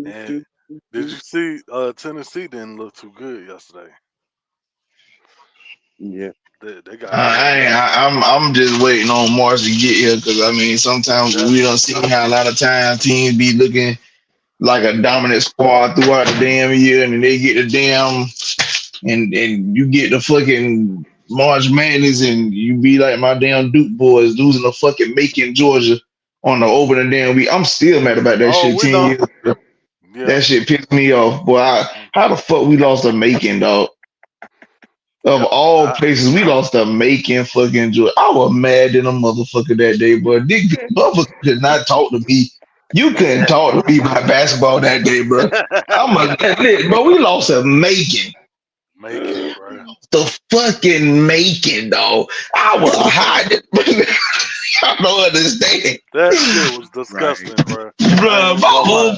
And did you see Tennessee didn't look too good yesterday. Yeah. They got blown out. I'm just waiting on Mars to get here because I mean sometimes That we don't see how a lot of times teams be looking like a dominant squad throughout the damn year and then they get the damn and you get the fucking March Madness and you be like my damn Duke boys losing the fucking Macon, Georgia on the opening damn week. I'm still mad about that oh, shit we 10 know. years ago. Yeah. That shit pissed me off. Boy, how the fuck we lost to Macon, dog? Of Yep. all places, we lost to Macon fucking Georgia. I was mad in a motherfucker that day, bro. Dick motherfucker could not talk to me. You couldn't talk to me about basketball that day, bro. I'm a bro. We lost to Macon. Macon, bro. The fucking Macon, dog. I was hiding. I don't understand. That shit was Right. disgusting, bro. I ain't Bro, even gonna lie.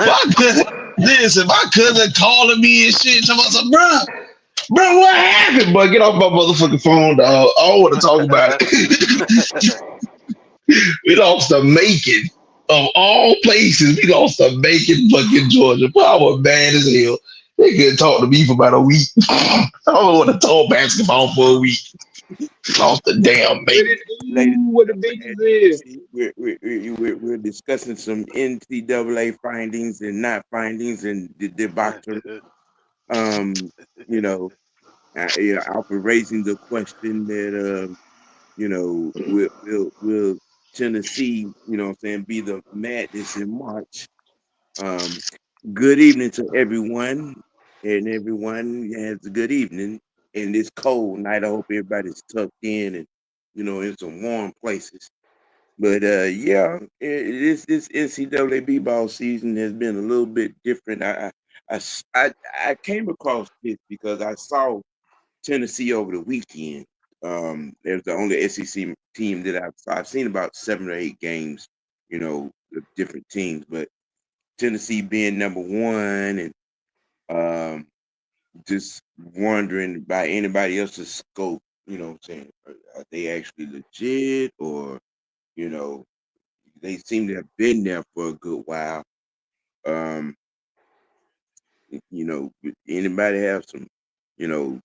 my cousin, listen, my cousin calling me and shit. Talking about some, bro, what happened? Bro, get off my motherfucking phone, dog. I don't want to talk about it. We lost to Macon. Of all places, we lost to Macon, fucking Georgia. Bro, I was mad as hell. They couldn't talk to me for about a week. I don't want to talk basketball for a week. Lost the damn What Macon. it Ladies do? What the and gentlemen, bitches as you can is? see, we're discussing some NCAA findings and not findings and the debacle. Um, you know, Alfred raising the question that will Tennessee, what I'm saying, be the madness in March. Um, Good evening to everyone, and everyone has a good evening in this cold night. I hope everybody's tucked in and in some warm places. But yeah, this NCAA b-ball season has been a little bit different. I came across this because I saw Tennessee over the weekend. It was the only SEC team that I've seen about 7 or 8 games, of different teams, but Tennessee being number one and um, just wondering by anybody else's scope, what I'm saying, are they actually legit or, you know, they seem to have been there for a good while. Um, Anybody have some,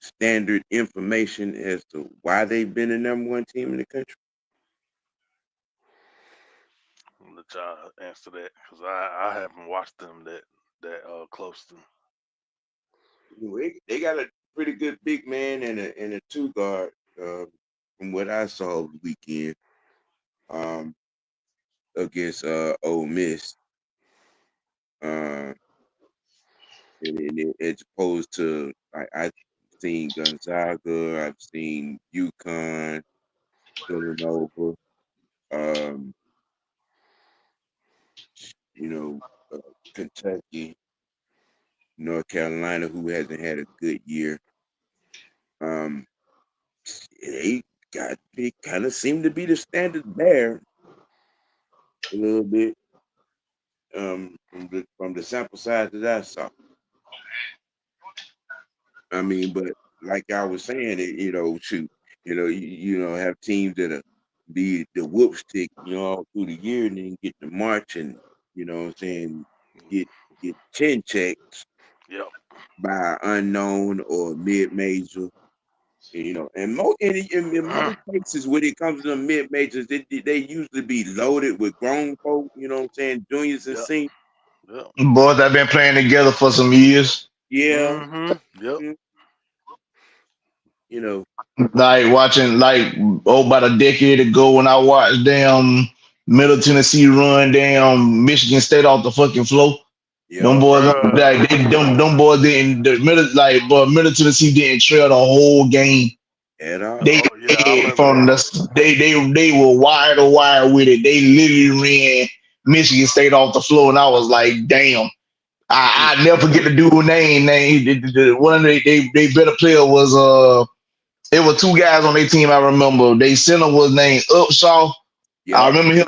standard information as to why they've been the number one team in the country? I'll let y'all answer that because I haven't watched them that close to. They got a pretty good big man and a two guard, from what I saw over the weekend, um, against Ole Miss. Uh, as opposed to I've seen Gonzaga, I've seen UConn, Villanova, um, you know, uh, Kentucky, North Carolina, who hasn't had a good year. Um, they kind of seem to be the standard bearer a little bit, from the sample size that I saw. I mean, but like I was saying, shoot, have teams that are be the whoop stick, all through the year, and then get to March and what I'm saying, get chin checks Yep. by unknown or mid major. And in most cases, when it comes to the mid majors, they usually be loaded with grown folk. You know what I'm saying, juniors and Yep. seniors. Yep. Boys, I've been playing together for some years. Yeah, Mhm. Yep. mm, you know, Like watching, like, about a decade ago when I watched damn Middle Tennessee run damn Michigan State off the fucking floor. Them yeah, boys, Bruh. like, them boys didn't, the middle, like, but Middle Tennessee didn't trail the whole game. at all. They Oh yeah, I did remember from that. the, they were wire to wire with it. They literally ran Michigan State off the floor, and I was like, damn. I never forget the dude's name. One of they better player was it was two guys on their team. I remember. They center was named Upshaw. I Yep. remember him.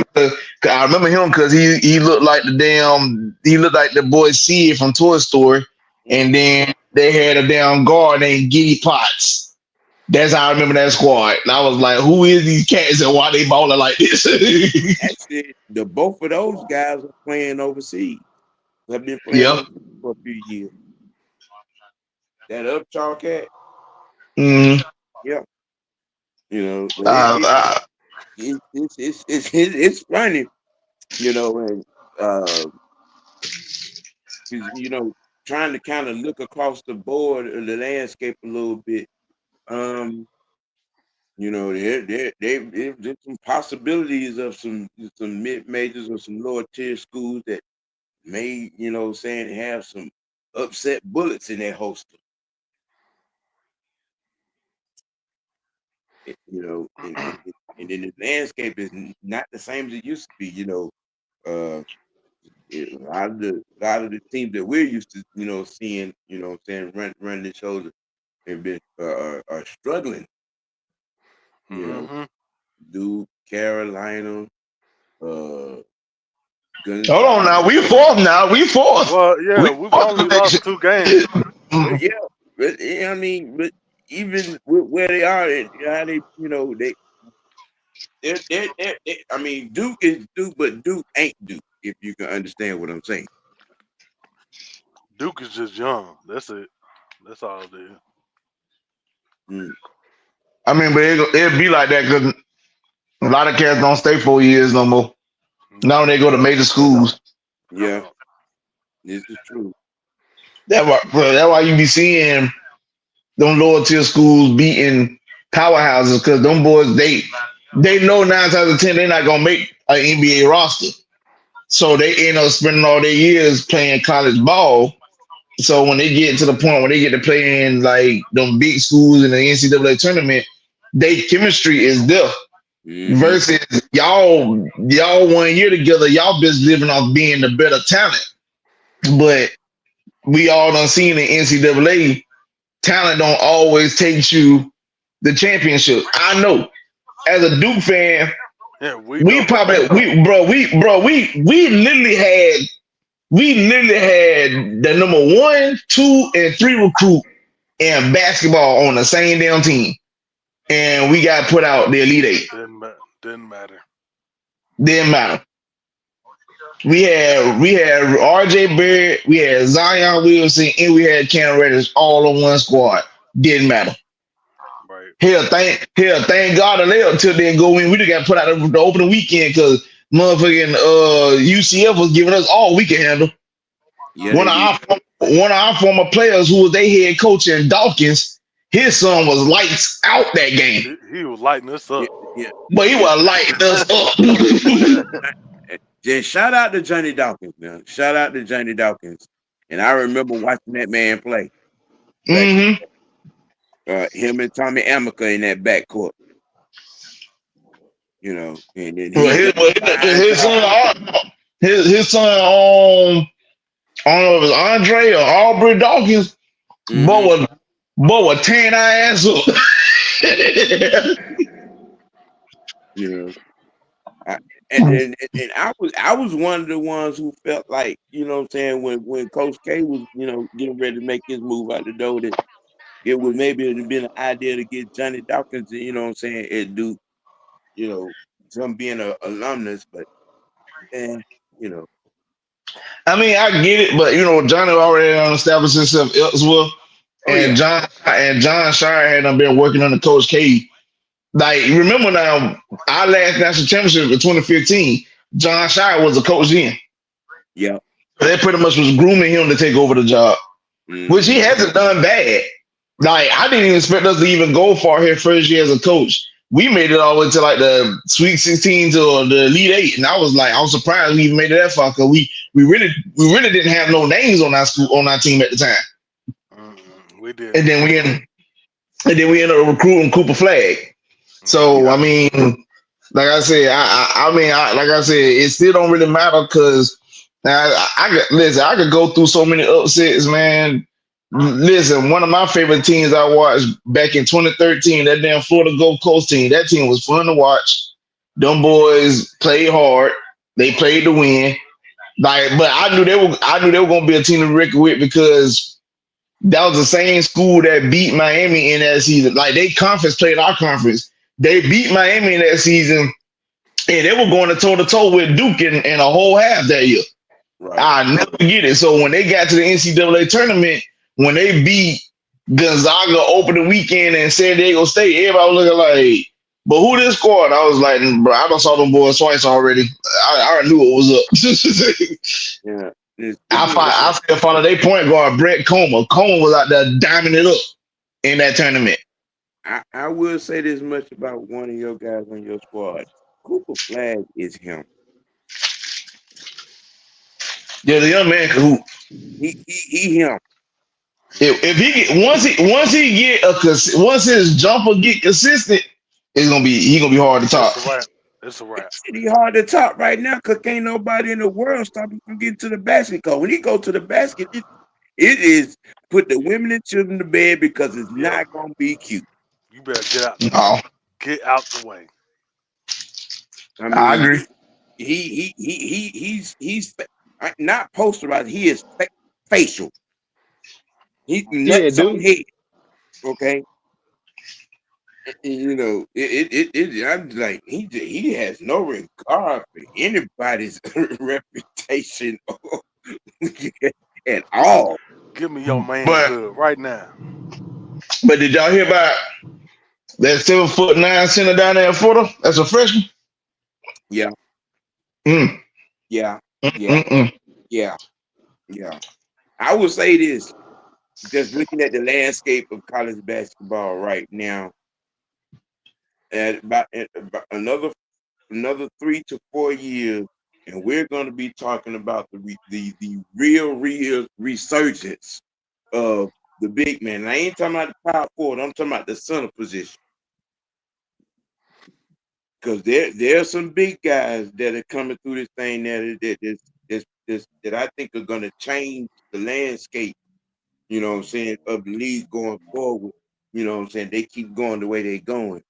I remember him because he looked like the boy Sid from Toy Story. Mm. And then they had a damn guard named Giddy Potts. That's how I remember that squad. And I was like, who is these cats and why they balling like this? Actually, the both of those guys are playing overseas. Have been playing Yep. overseas for a few years. That Upchar cat, Mm. yeah, but Uh, uh, it's funny, and uh, 'cause, trying to kind of look across the board of the landscape a little bit. Um, there's some possibilities of some mid majors or some lower tier schools that may, saying have some upset bullets in their holster. And then the landscape is not the same as it used to be. Uh, a lot of the teams that we're used to, seeing, saying run the shows have been are struggling. You know, Mm-hmm. Duke, Carolina, uh, hold on Gonzaga. now. We fourth now. We fourth. Well, We yeah, we've fourth only conviction. lost 2 games. But Mm. yeah, I mean, but even with where they are, how they, I mean, Duke is Duke, but Duke ain't Duke. If you can understand what I'm saying. Duke is just young. That's it. That's all it is. Mm, I mean, but it'd be like that because a lot of cats don't stay 4 years no more. Now when No, they go to major schools. they yeah, don't. this is true. That's why you be seeing them lower tier schools beating powerhouses because them boys they know 9 times out of 10 they're not gonna make an NBA roster. So they end up spending all their years playing college ball. So when they get to the point where they get to play in like them big schools in the NCAA tournament, they chemistry is there. Hmm. Versus y'all 1 year together, y'all just living off being the better talent. But we all done seen in NCAA, talent don't always take you the championship. I know. As a Duke fan, Yeah, we we know. probably we literally had the number 1, 2, and 3 recruit in basketball on the same damn team. And we got put out the Elite Eight. Didn't matter. Didn't matter. We had RJ Barrett, we had Zion Williamson, and we had Cam Reddish all on one squad. Didn't matter. Right. Thank God the layup till then go in. We just got put out the opening weekend because motherfucking UCF was giving us all we can handle. Yeah, One they of did. our former players who was their head coach in Dawkins, his son was lights out that game. He was lighting us Yeah, up. yeah, But he yeah. was lighting us up. Just shout out to Johnny Dawkins, man. Shout out to Johnny Dawkins. And I remember watching that man play back in hmm him and Tommy Amica in that backcourt, and then Well, he done a fine his job. son, his son, I don't know if it's Andre or Aubrey Dawkins, but Hmm. was tearing our ass up. You know, I, and I was one of the ones who felt like, what I'm saying, when Coach K was, getting ready to make his move out the door, that it would maybe have been an idea to get Johnny Dawkins, what I'm saying, at Duke, you know, from being a alumnus, but eh, you know, I mean, I get it, but Johnny already established himself elsewhere, oh yeah, and John Shire had done been working under Coach K. Like, remember now, our last national championship in 2015, John Shire was the coach then. yeah, They pretty much was grooming him to take over the job, which he hmm, hasn't done bad. Like, I didn't even expect us to even go far here first year as a coach. We made it all the way to like the Sweet 16 to the Elite Eight, and I was surprised we even made it that far because we really didn't have no names on our team at the time, We and didn't. then we ended up recruiting Cooper Flag. Yep. So I mean, like I said, like I said, it still don't really matter because listen. I could go through so many upsets, man. Listen, one of my favorite teams I watched back in 2013, that damn Florida Gulf Coast team. That team was fun to watch. Them boys played hard. They played to win. Like, but I knew they were gonna be a team to reckon with because That was the same school that beat Miami in that season. Like they conference played our conference. They beat Miami in that season, and they were going to toe to toe with Duke in a whole half that year. Right. I never forget it. So when they got to the NCAA tournament, when they beat Gonzaga over the weekend and San Diego State, everybody was looking like, but who this squad? I was like, bro, I done saw them boys twice already. I already knew what was up. Yeah. I Again, still follow their point guard, Brett Comer. Comer was out there diming it up in that tournament. I will say this much about one of your guys on your squad. Cooper Flag is him. Yeah, the young man can hoop. He him. If he get once his jumper get consistent, he gonna be hard to It's top. a wrap. It's a wrap. He hard to top right now because can't nobody in the world stop him from getting to the basket. Cause when he go to the basket, it is put the women and children to bed because it's Yep. not gonna be cute. You better get out. No, Get out the way. I I mean, agree. he's not posterized. He is facial. He's Yeah, nuts on dude. head. Okay, you know I'm like he has no regard for anybody's reputation at all. Give me your But manhood right now. did y'all hear about that 7'9" center down there in Florida? That's a freshman. Yeah, Mm, yeah, yeah, mm, mm. yeah, yeah. I will say this: just looking at the landscape of college basketball right now, at about another 3 to 4 years, and we're going to be talking about the real resurgence of the big man. And I ain't talking about the power forward. I'm talking about the center position because there are some big guys that are coming through this thing that I think are going to change the landscape. You know what I'm saying, of the league going forward. You know what I'm saying, they keep going the way they're going.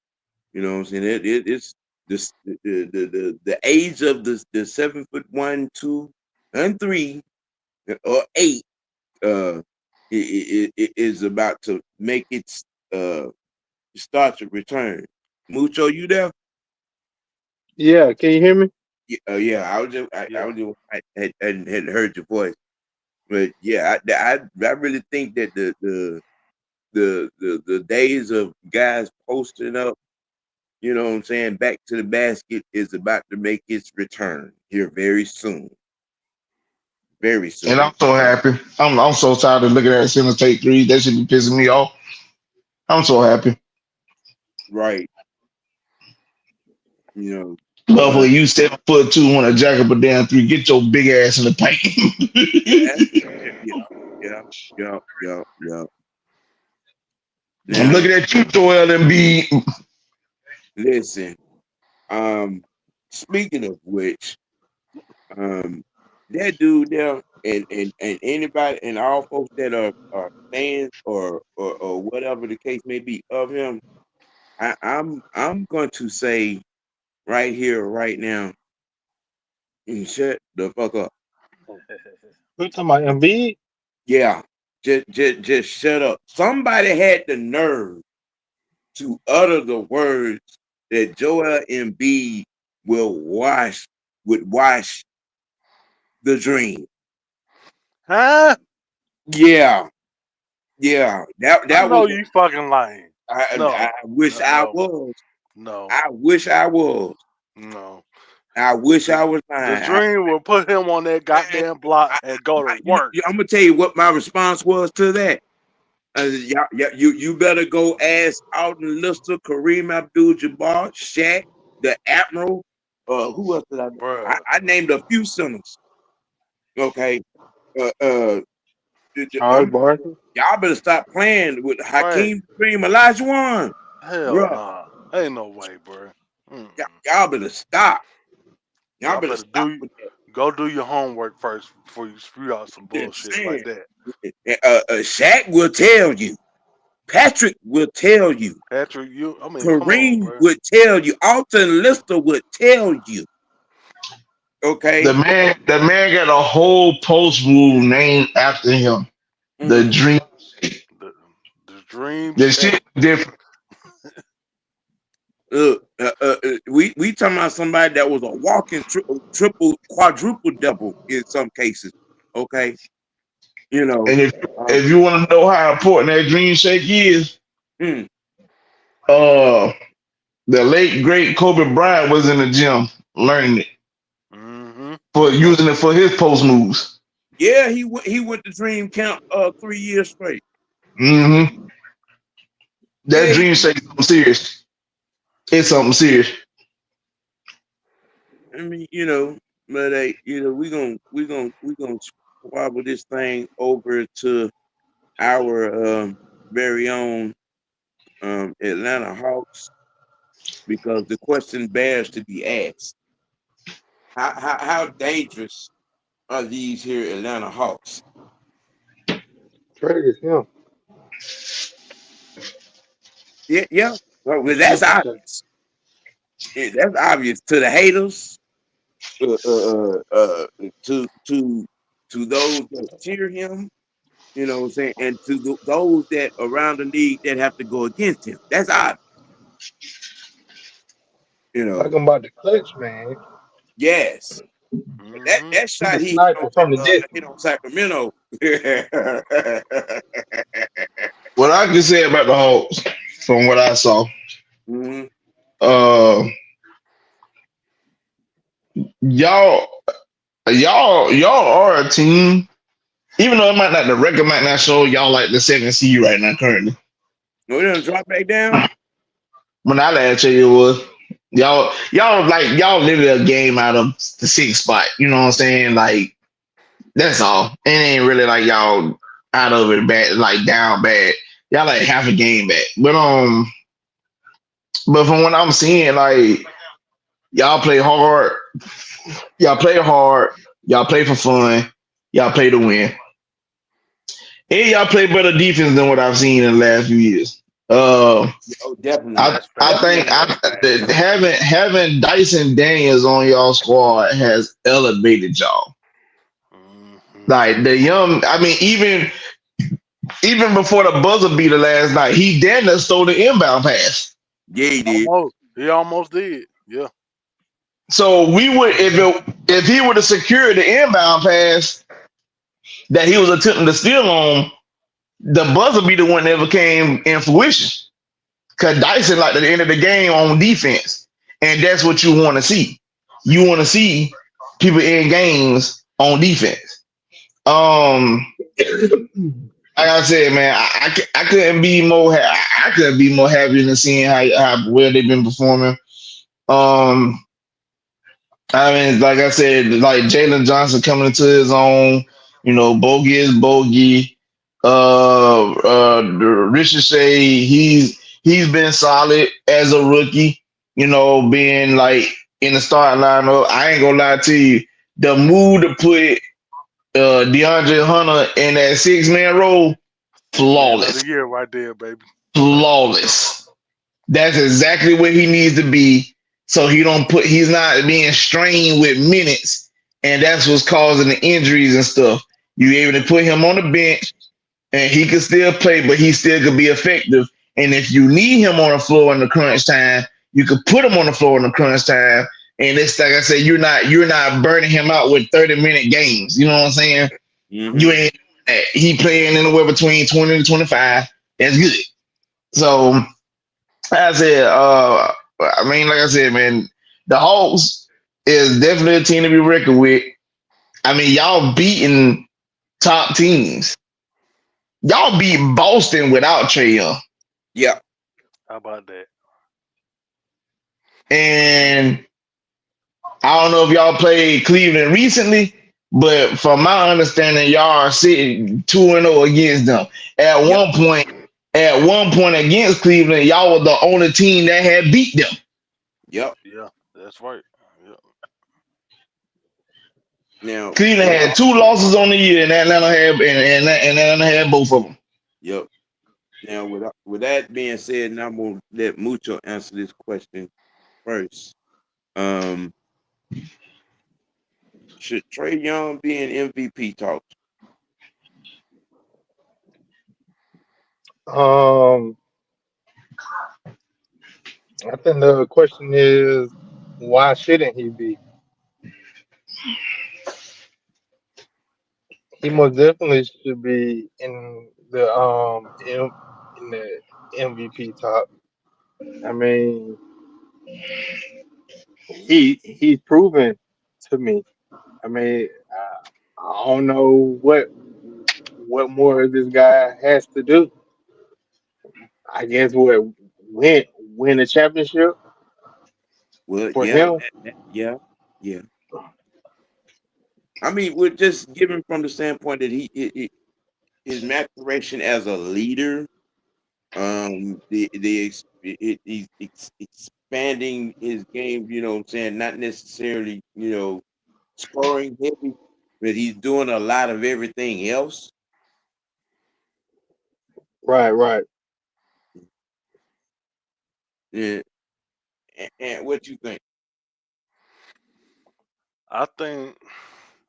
You know what I'm saying? It's this the age of the 7'1", 2, and 3 or 8 it is about to make its start to return. Mucho, you there? Yeah, can you hear me? Yeah, yeah. I Yeah. was just hadn't heard your voice, but yeah, I really think that the days of guys posting up, you know what I'm saying, back to the basket is about to make its return here very soon. Very And soon. I'm so happy. I'm so tired of looking at center take threes. That should be pissing me off. I'm so happy. Right. You know, Motherfucker, but you 7'2" want to jack up a damn three. Get your big ass in the yeah, paint. yeah, yeah, yeah, yeah, yeah. I'm Now, looking at you, Joel Embiid. listen, um, speaking of which, um, that dude there and anybody and all folks that are fans or whatever the case may be of him, I'm going to say right here, right now, shut the fuck up. We talking about Embiid? Yeah, just shut up. Somebody had the nerve to utter the words that Joel Embiid would wash the dream. Huh? Yeah, yeah. I That was. know you fucking lying. I No. wish I No. was. No. I wish I was. No. I wish The, I was the lying. dream will put him on that goddamn block and go to work. I'm gonna tell you what my response was to that. You better go ask Alton Lister, Kareem Abdul-Jabbar, Shaq, the Admiral. Who else did Bruh. I named a few centers. Okay. Uh, uh, Charles Barkley? y'all better stop playing with Right. Hakeem Kareem Olajuwon, Hell bruh. nah. Ain't no way, bruh. Mm-mm. Y'all better stop. Y'all Y'all better better stop with that. go do your homework first before you spew out some I'm just bullshit like saying. that. Shaq will tell you. Patrick will tell you. Patrick, come on, Kareem bruh. would tell you. Alton Lister would tell you. Okay. The man got a whole post move named after him. The Mm. Dream. Dream The Shake. shit different. We talking about somebody that was a walking triple, quadruple double in some cases. Okay, you know. And Um, if you want to know how important that dream shake is, mm, uh, the late great Kobe Bryant was in the gym learning it Mm-hmm. for using it for his post moves. yeah, he went to Dream Camp 3 years straight. Hmm. That Yeah, dream shake is something serious. It's something serious. I mean, but we gonna squabble this thing over to our very own Atlanta Hawks because the question bears to be asked: how dangerous are these here Atlanta Hawks? Trade is him. Yeah, yeah. Well, that's Super J. obvious. Yeah, that's obvious to the haters, uh, uh, uh, uh, to to to those that cheer him. You know what I'm saying, and to those that around the league that have to go against him. That's obvious. You know, Talking about the clutch, man. yes. That Mm-hmm. that He shot the he sniper from the hit distance. on Sacramento. What I can say about the Hawks, from what I saw, Mhm. uh, y'all, y'all are a team. Even though it might not, the record might not show y'all like the seventh seed right now currently. No, they don't drop back down. When I last checked, it was y'all literally a game out of the sixth spot. You know what I'm saying? Like that's all. It ain't really like y'all out of it bad, like down bad. Y'all like half a game back. But from what I'm seeing, like y'all play hard, y'all play hard, y'all play for fun, y'all play to win, and y'all play better defense than what I've seen in the last few years. Oh, definitely, I That's I facts. think definitely. I That's that facts. having Dyson Daniels on y'all squad has elevated y'all. Mm-hmm. Like the young, I mean, even before the buzzer beater last night, he damn near stole the inbound pass. Yeah, he did. Almost. He almost did. Yeah. So we would if he would have secured the inbound pass that he was attempting to steal on, the buzzer beater one never came in fruition. Cause Dyson like at the end of the game on defense, and that's what you want to see. You want to see people in games on defense. Um, like I said, man, I couldn't be more I couldn't be more happy than seeing how well they've been performing. Um, I mean, like I said, like Jalen Johnson coming into his own, Bogey is Bogey. Ricochet, he's been solid as a rookie. Being like in the starting lineup. I ain't gonna lie to you, the move to put DeAndre Hunter in that 6-man role, Man of flawless, the year right there, baby. flawless. That's exactly where he needs to be. So he's not being strained with minutes, and that's what's causing the injuries and stuff. You able to put him on the bench, and he can still play, but he still could be effective. And if you need him on the floor in the crunch time, you could put him on the floor in the crunch time. And it's like I said, you're not burning him out with 30-minute games. You know what I'm saying? You Hmm. ain't he playing anywhere between 20 to 25. That's good. So I said, I mean, like I said, man, the Hawks is definitely a team to be reckoned with. I mean, y'all beating top teams. Y'all beat Boston without Trey Young. Yeah. How about that? And I don't know if y'all played Cleveland recently, but from my understanding, y'all are sitting 2-0 against them. At Yep. one point, at one point against Cleveland, y'all were the only team that had beat them. Yep. Yeah, that's right. Yeah. Now, Cleveland with had all, 2 losses on the year, and Atlanta had both of them. yep. Now, with that being said, now I'm gonna let Mucho answer this question first. Um, should Trey Young be in MVP talks? Um, I think the question is, why shouldn't he be? He most definitely should be in the MVP top. I mean, he's proven to me. I mean, I don't know what more this guy has to do. I guess what win a championship Well, for yeah, him. yeah, yeah. I mean, we're just given from the standpoint that his maturation as a leader, he's expanding his game. You know, what I'm saying, not necessarily, scoring heavy, but he's doing a lot of everything else. Right, right. Yeah, and what you think? I think,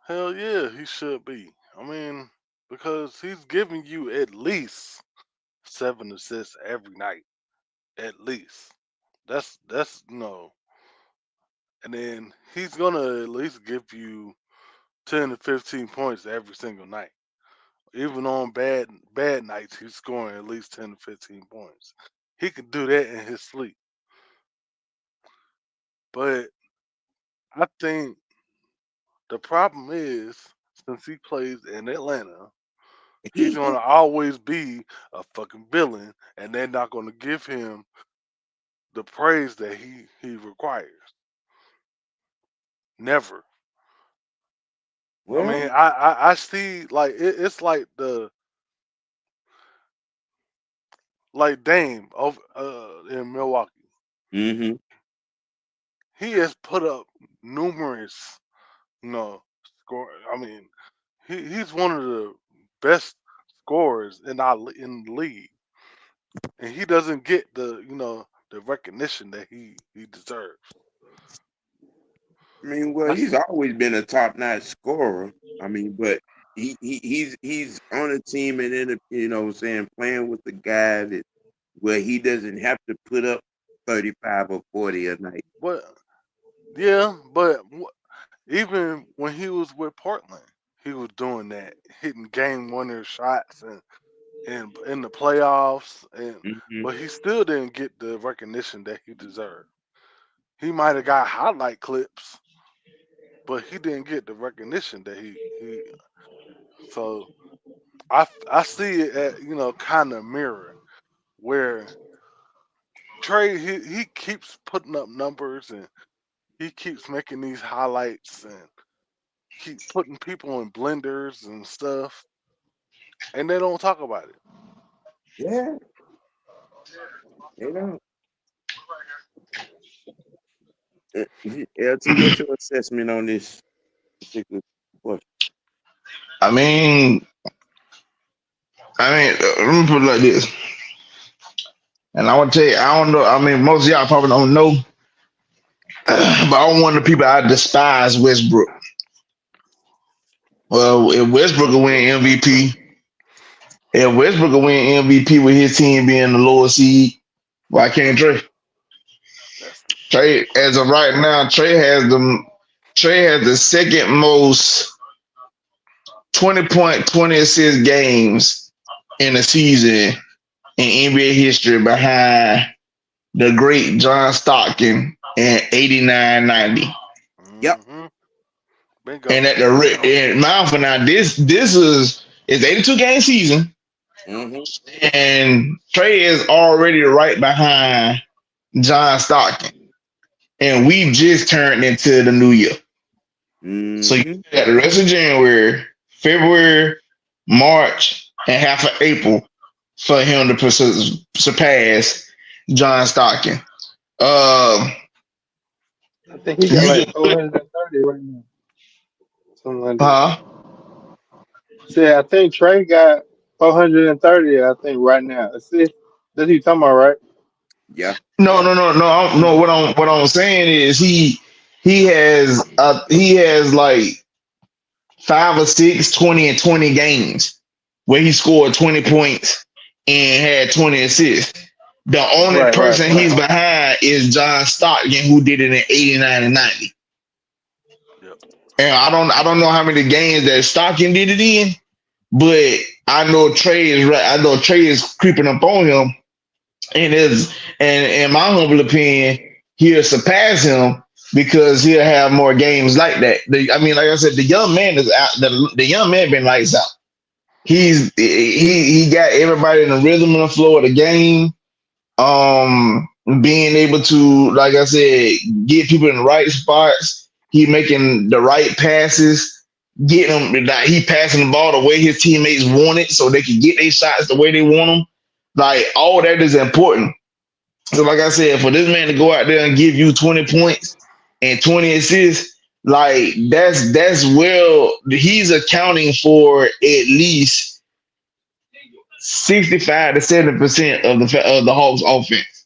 hell yeah, he should be. I mean, because he's giving you at least 7 assists every night, at least. That's and then he's gonna at least give you 10 to 15 points every single night. Even on bad nights, he's scoring at least 10 to 15 points. He could do that in his sleep. But I think the problem is, since he plays in Atlanta, he's gonna always be a fucking villain, and they're not gonna give him the praise that he requires. Never. I mean, Well, I see like it's like the like Dame of in Milwaukee. mm-hmm. He has put up numerous, you know, score. I mean, he's one of the best scorers in the league, and he doesn't get the recognition that he deserves. I mean, well, That's he's always been a top-notch scorer. I mean, but he's on a team and then what I'm saying, playing with the guy that where he doesn't have to put up 35 or 40 a night. what, yeah, but even when he was with Portland, he was doing that, hitting game winner shots and in the playoffs, and Hmm. but he still didn't get the recognition that he deserved. He might have got highlight clips, but he didn't get the recognition that he. So I see it at kind of mirror where Trey he keeps putting up numbers and he keeps making these highlights and keep putting people in blenders and stuff, and they don't talk about it. Yeah, you know. LT, what's your assessment on this particular question? mean, let me put it like this. And I want to tell you, I don't know. I mean, most of y'all probably don't know, but I'm one of the people I despise Westbrook. Well, if Westbrook will win MVP, if Westbrook will win MVP with his team being the lower seed, why can't Trey? That's Trey, as of right now, Trey has the second most 20-point, 20 assist games in a season in NBA history behind the great John Stockton in 89-90. Yep. mm-hmm. And Bingo. at the now for now, this is 82 game season, Mm-hmm. and Trey is already right behind John Stockton, and we just turned into the new year. So you Mm-hmm. got the rest of January, February, March, and half of April for him to surpass John Stockton. Um, I think he got you like just 430 right now, something like that. huh? See, I think Trey got 430. I think right now. See, that's what you talking about, right? Yeah. No, Yeah. no, no, no. No, what I'm saying is he has like 5 or 6, 20 and 20 games where he scored 20 points and had 20 assists. The only Right, right. person he's behind is John Stockton, who did it in 89 and 90. Yep. And I don't know how many games that Stockton did it in, but I know Trey is right. I know Trey is creeping up on him, and in my humble opinion, he'll surpass him because he'll have more games like that. I mean, like I said, the young man is out. The young man been lights out. He got everybody in the rhythm and the flow of the game. Being able to, like I said, get people in the right spots. He making the right passes. Getting them, like, he passing the ball the way his teammates want it, so they can get their shots the way they want them. Like, all that is important. So, like I said, for this man to go out there and give you 20 points and 20 assists, like, that's well, he's accounting for at least 65 to 70% of the Hawks offense.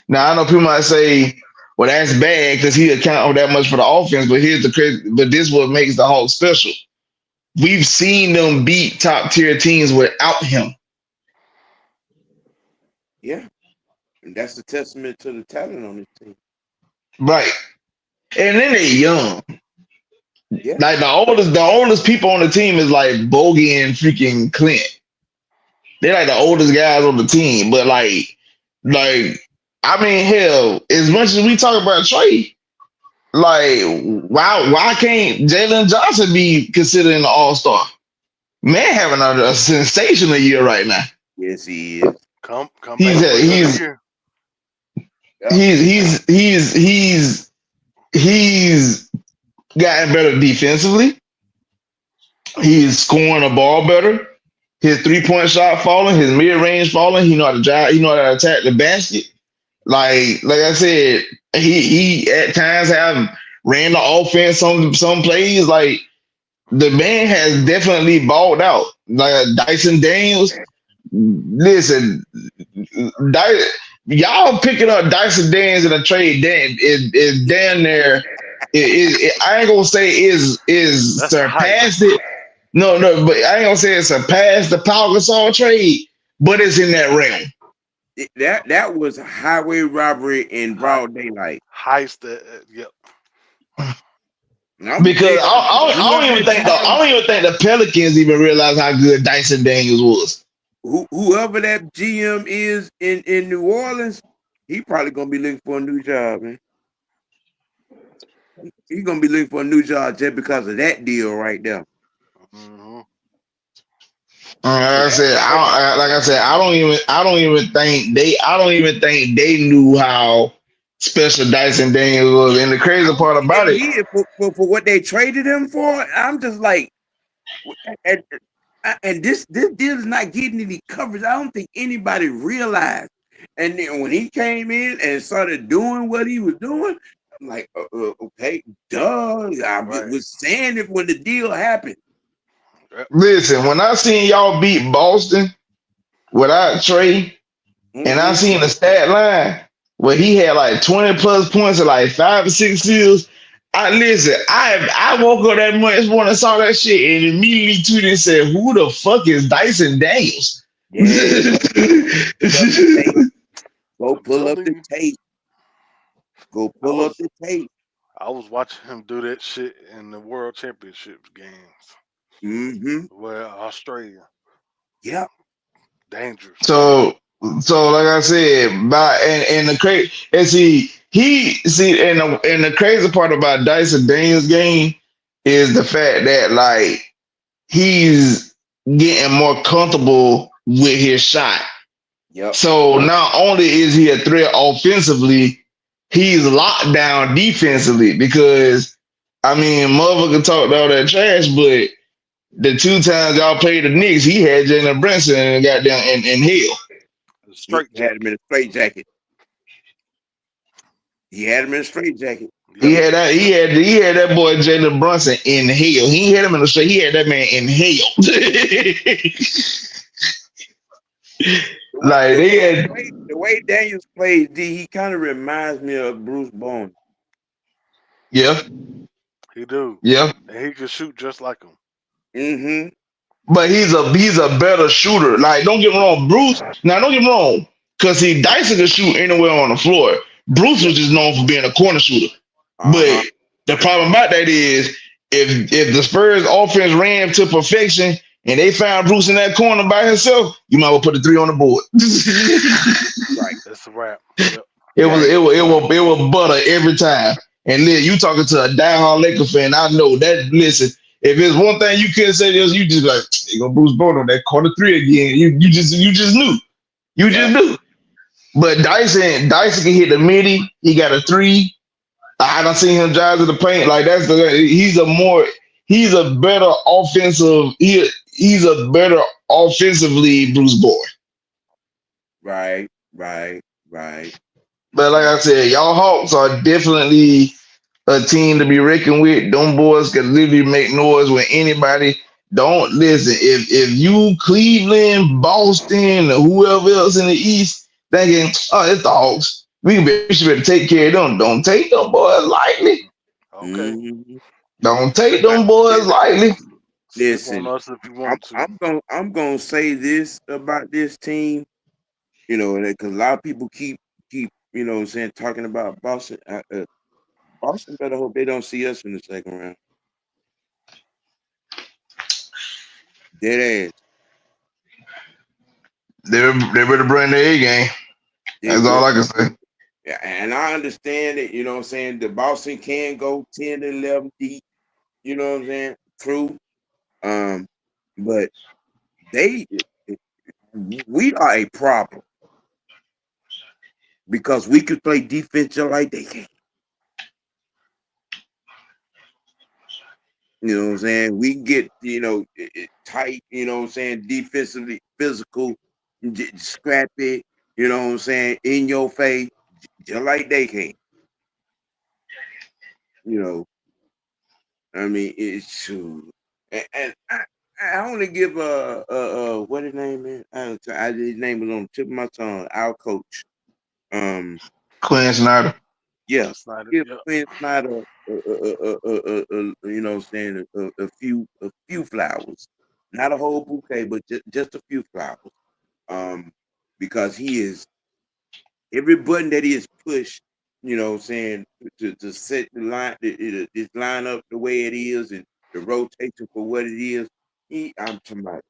Now, I know people might say, well, that's bad because he account that much for the offense, but here's the crazy, but this is what makes the Hawks special. We've seen them beat top tier teams without him. Yeah, and that's a testament to the talent on this team. Right. And then they're young. Yeah, Like the oldest people on the team is like Bogey and freaking Clint. They're like the oldest guys on the team. But like I mean, hell, as much as we talk about Trey, like why can't Jalen Johnson be considered an all star? Man having a sensational year right now. yes, he is. Come He's back for another he's year. Yeah, he's gotten better defensively. He's scoring the ball better. His 3-point shot falling, his mid range falling. He know how to drive. He know how to attack the basket. Like I said, he at times have ran the offense some plays. Like, the man has definitely balled out. Like Dyson Daniels. Listen, Dy- y'all picking up Dyson Daniels in a trade is damn near. I ain't gonna say is That's the hype. surpassed it. No, but I ain't gonna say it surpassed the Pau Gasol trade, but it's in that realm. that was highway robbery in High, broad daylight. heist. Yep. And I'm gonna tell Because you, whoever that I GM, don't even think the Pelicans even realize how good Dyson Daniels was. whoever that GM is in New Orleans, he probably gonna be looking for a new job, man. He's gonna be looking for a new job just because of that deal right there. Hmm. Like I said, That right there. I don't even think they knew how special Dyson Daniels was. And the I crazy don't part think they about it, did for what they traded him for. I'm just like, and, and this deal is not getting any coverage. I don't think anybody realized. And then when he came in and started doing what he was doing, I'm like, okay, duh. I Right. was saying it when the deal happened. Yep. listen, when I seen y'all beat Boston without Trey, and I Mm-hmm. seen the stat line where he had like 20 plus points and like 5 or 6 steals. I woke up that morning, saw that shit, and immediately tweeted and said, "Who the fuck is Dyson Daniels?" Yeah, pull up the tape. Go I'm pull up telling the you, tape. Go I pull up was the tape. I was watching him do that shit in the World Championship games. Mm-hmm. Where Australia, Yep. dangerous. So, like I said, by and the crazy and and the crazy part about Dyson Daniels' game is the fact that, like, he's getting more comfortable with his shot. Yep. So not only is he a threat offensively, he's locked down defensively because, I mean, motherfucker talked all that trash, but the 2 times y'all played the Knicks, he had Jalen Brunson and got down in hell. The He straight had him in jacket. a straight jacket. He had him in a straight jacket. He Yep. had that. He had that boy Jalen Brunson in hell. He had him in the straight. He had that man in hell. The, Like, the, they the had. way the way Daniels plays, D, he kind of reminds me of Bruce Bowen. Yeah, He do, yeah. and he can shoot just like him. Mm-hmm. but he's a better shooter. Like, don't get me wrong, Bruce. Now, don't get me wrong, because Dyson can shoot anywhere on the floor. Bruce Yeah. was just known for being a corner shooter. Uh-huh. But the problem about that is, if the Spurs offense ran to perfection and they found Bruce in that corner by himself, you might well put the three on the board. Right. It's a wrap. Yep. It was Right. it was it was it was butter every time. And then you talking to a diehard Laker fan, I know that. Listen, if it's one thing you couldn't say is you just like you go Bruce Bowen on that corner three again. You just knew. You Yeah. just knew. But Dyson can hit the midi. He got a three. I don't see him drive to the paint. Like he's a better he's a better offensively Bruce Bowen. Right. Right. Right. But like I said, y'all Hawks are definitely a team to be reckoned with. Them boys can literally make noise with anybody. Don't listen. If you Cleveland, Boston, or whoever else in the East thinking, oh, it's the Hawks, we should better take care of them. Don't take them boys lightly. Okay. Mm-hmm. Don't take I, them boys lightly. Sleep on listen, us if you I'm want to. I'm gonna say this about this team, because a lot of people keep what I'm saying, talking about Boston. Boston better hope they don't see us in the second round. Dead ass. They better bring the A game. They That's better. all I can say. Yeah, and I understand it. You know what I'm saying. The Boston can go 10 to 11 deep. You know what I'm saying. True. Um, but they we are a problem because we could play defense just like they can. You know what I'm saying? We can get, tight, what I'm saying, defensively, physical, scrappy, what I'm saying, in your face, just like they can. You know, I mean, it's true. And I only give what his name is? His name was on the tip of my tongue. Our coach. Um, Quinn Snyder. yeah, Quinn Snyder. give Yep. Quinn Snyder, what I'm saying, a few flowers, not a whole bouquet, but just a few flowers. Um, because he is every button that he has pushed, what I'm saying, to set the line, this line up the way it is, and the rotation for what it is. I'm talking about.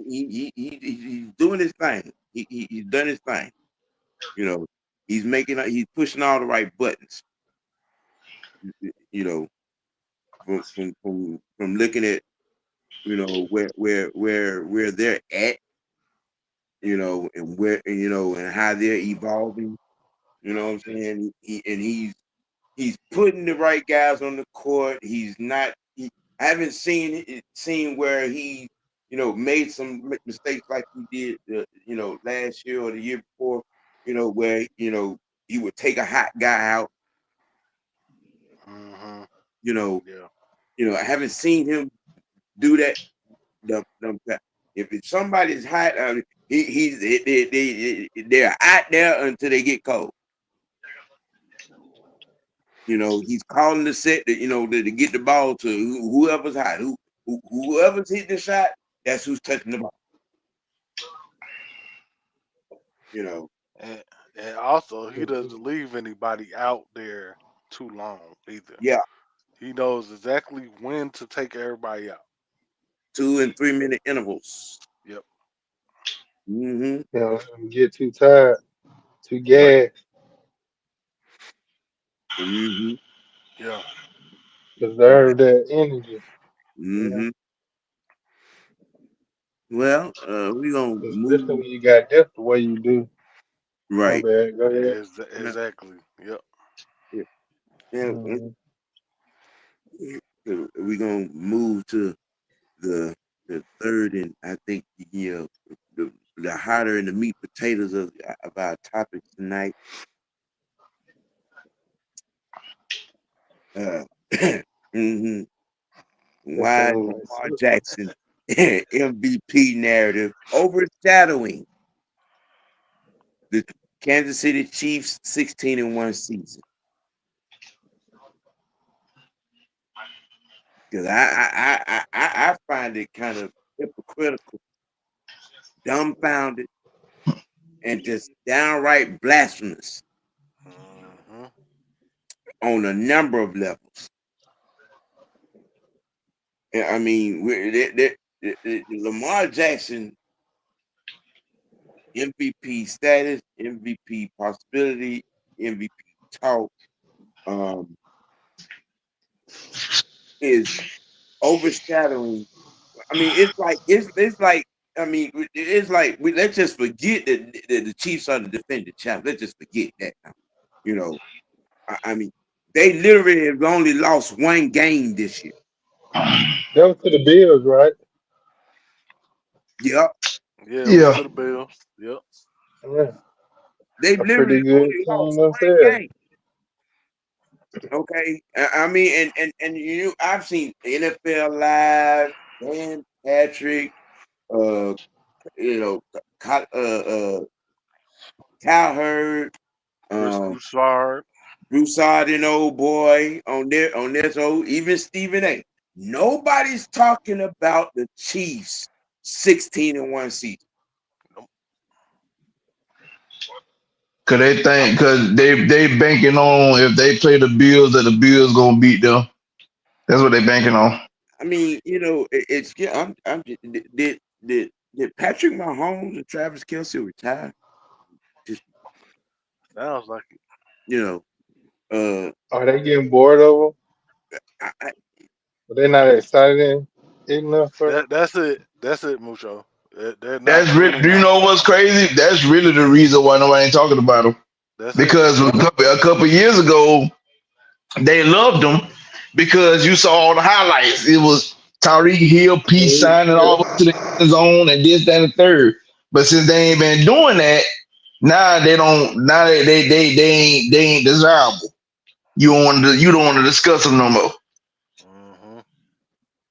He's doing his thing. He's done his thing. You know, he's pushing all the right buttons. You know, from looking at where they're at, and where and how they're evolving. You know what I'm saying? He's putting the right guys on the court. He's not. I haven't seen where he made some mistakes like he did last year or the year before. Where he would take a hot guy out. Hmm. You know, Yeah. I haven't seen him do that. If somebody's hot, they're out there until they get cold. He's calling the set to get the ball to whoever's hot. Whoever's hitting the shot, that's who's touching the ball. You know, And and also he doesn't leave anybody out there too long either. yeah, He knows exactly when to take everybody out. 2 and 3 minute intervals. Yep. Mm-hmm. You know, get too tired, too Right. gassed, Mm-hmm. Yeah. deserve that energy. You know, Mm-hmm. Well, we gonna especially move when you got depth the way you do. My right. bad. Go ahead. Yeah, Exactly. Yep. yeah, yeah. Mhm. We gonna move to the third, and I think the hotter and the meat potatoes of our topic tonight. Uh, hmm That Why sounds like Lamar soup. Jackson MVP narrative overshadowing the Kansas City Chiefs 16-1 season? Because I find it kind of hypocritical, dumbfounded, and just downright blasphemous Mm-hmm. on a number of levels. I mean, Lamar Jackson MVP status, MVP possibility, MVP talk um, is overshadowing. I mean, it's like I mean, it's like let's just forget that the Chiefs are the defending champ. Let's just forget that now. You know, I mean, they literally have only lost one game this year. That was to the Bills, right? Yep, Yeah, it was Yeah. to the Bills. Yep. Yeah, they a literally pretty good only team lost one themselves. game. Okay, I mean, and I've seen NFL Live, Dan Patrick, uh, you know, Cowherd, Chris um, Broussard. Broussard and old boy on their so even Stephen A. Nobody's talking about the Chiefs 16-1 season. Nope. Cause they I, think, cause they banking on if they play the Bills that the Bills gonna beat them. That's what they banking on. I mean, it's yeah. Did Patrick Mahomes and Travis Kelsey retire? Just sounds like it. you know, uh, Are they getting bored of them? I Are they not excited enough for? That's it. That's it, Mucho. They're not That's winning do you know enough. what's crazy? That's really the reason why nobody ain't talking about them. That's it. Because a couple years ago, they loved them because you saw all the highlights. It was Tyreek Hill peace signing all the way to the end zone and this, that, and the third. But since they ain't been doing that, now they don't. Now they ain't desirable. You don't want to discuss them no more Mm-hmm.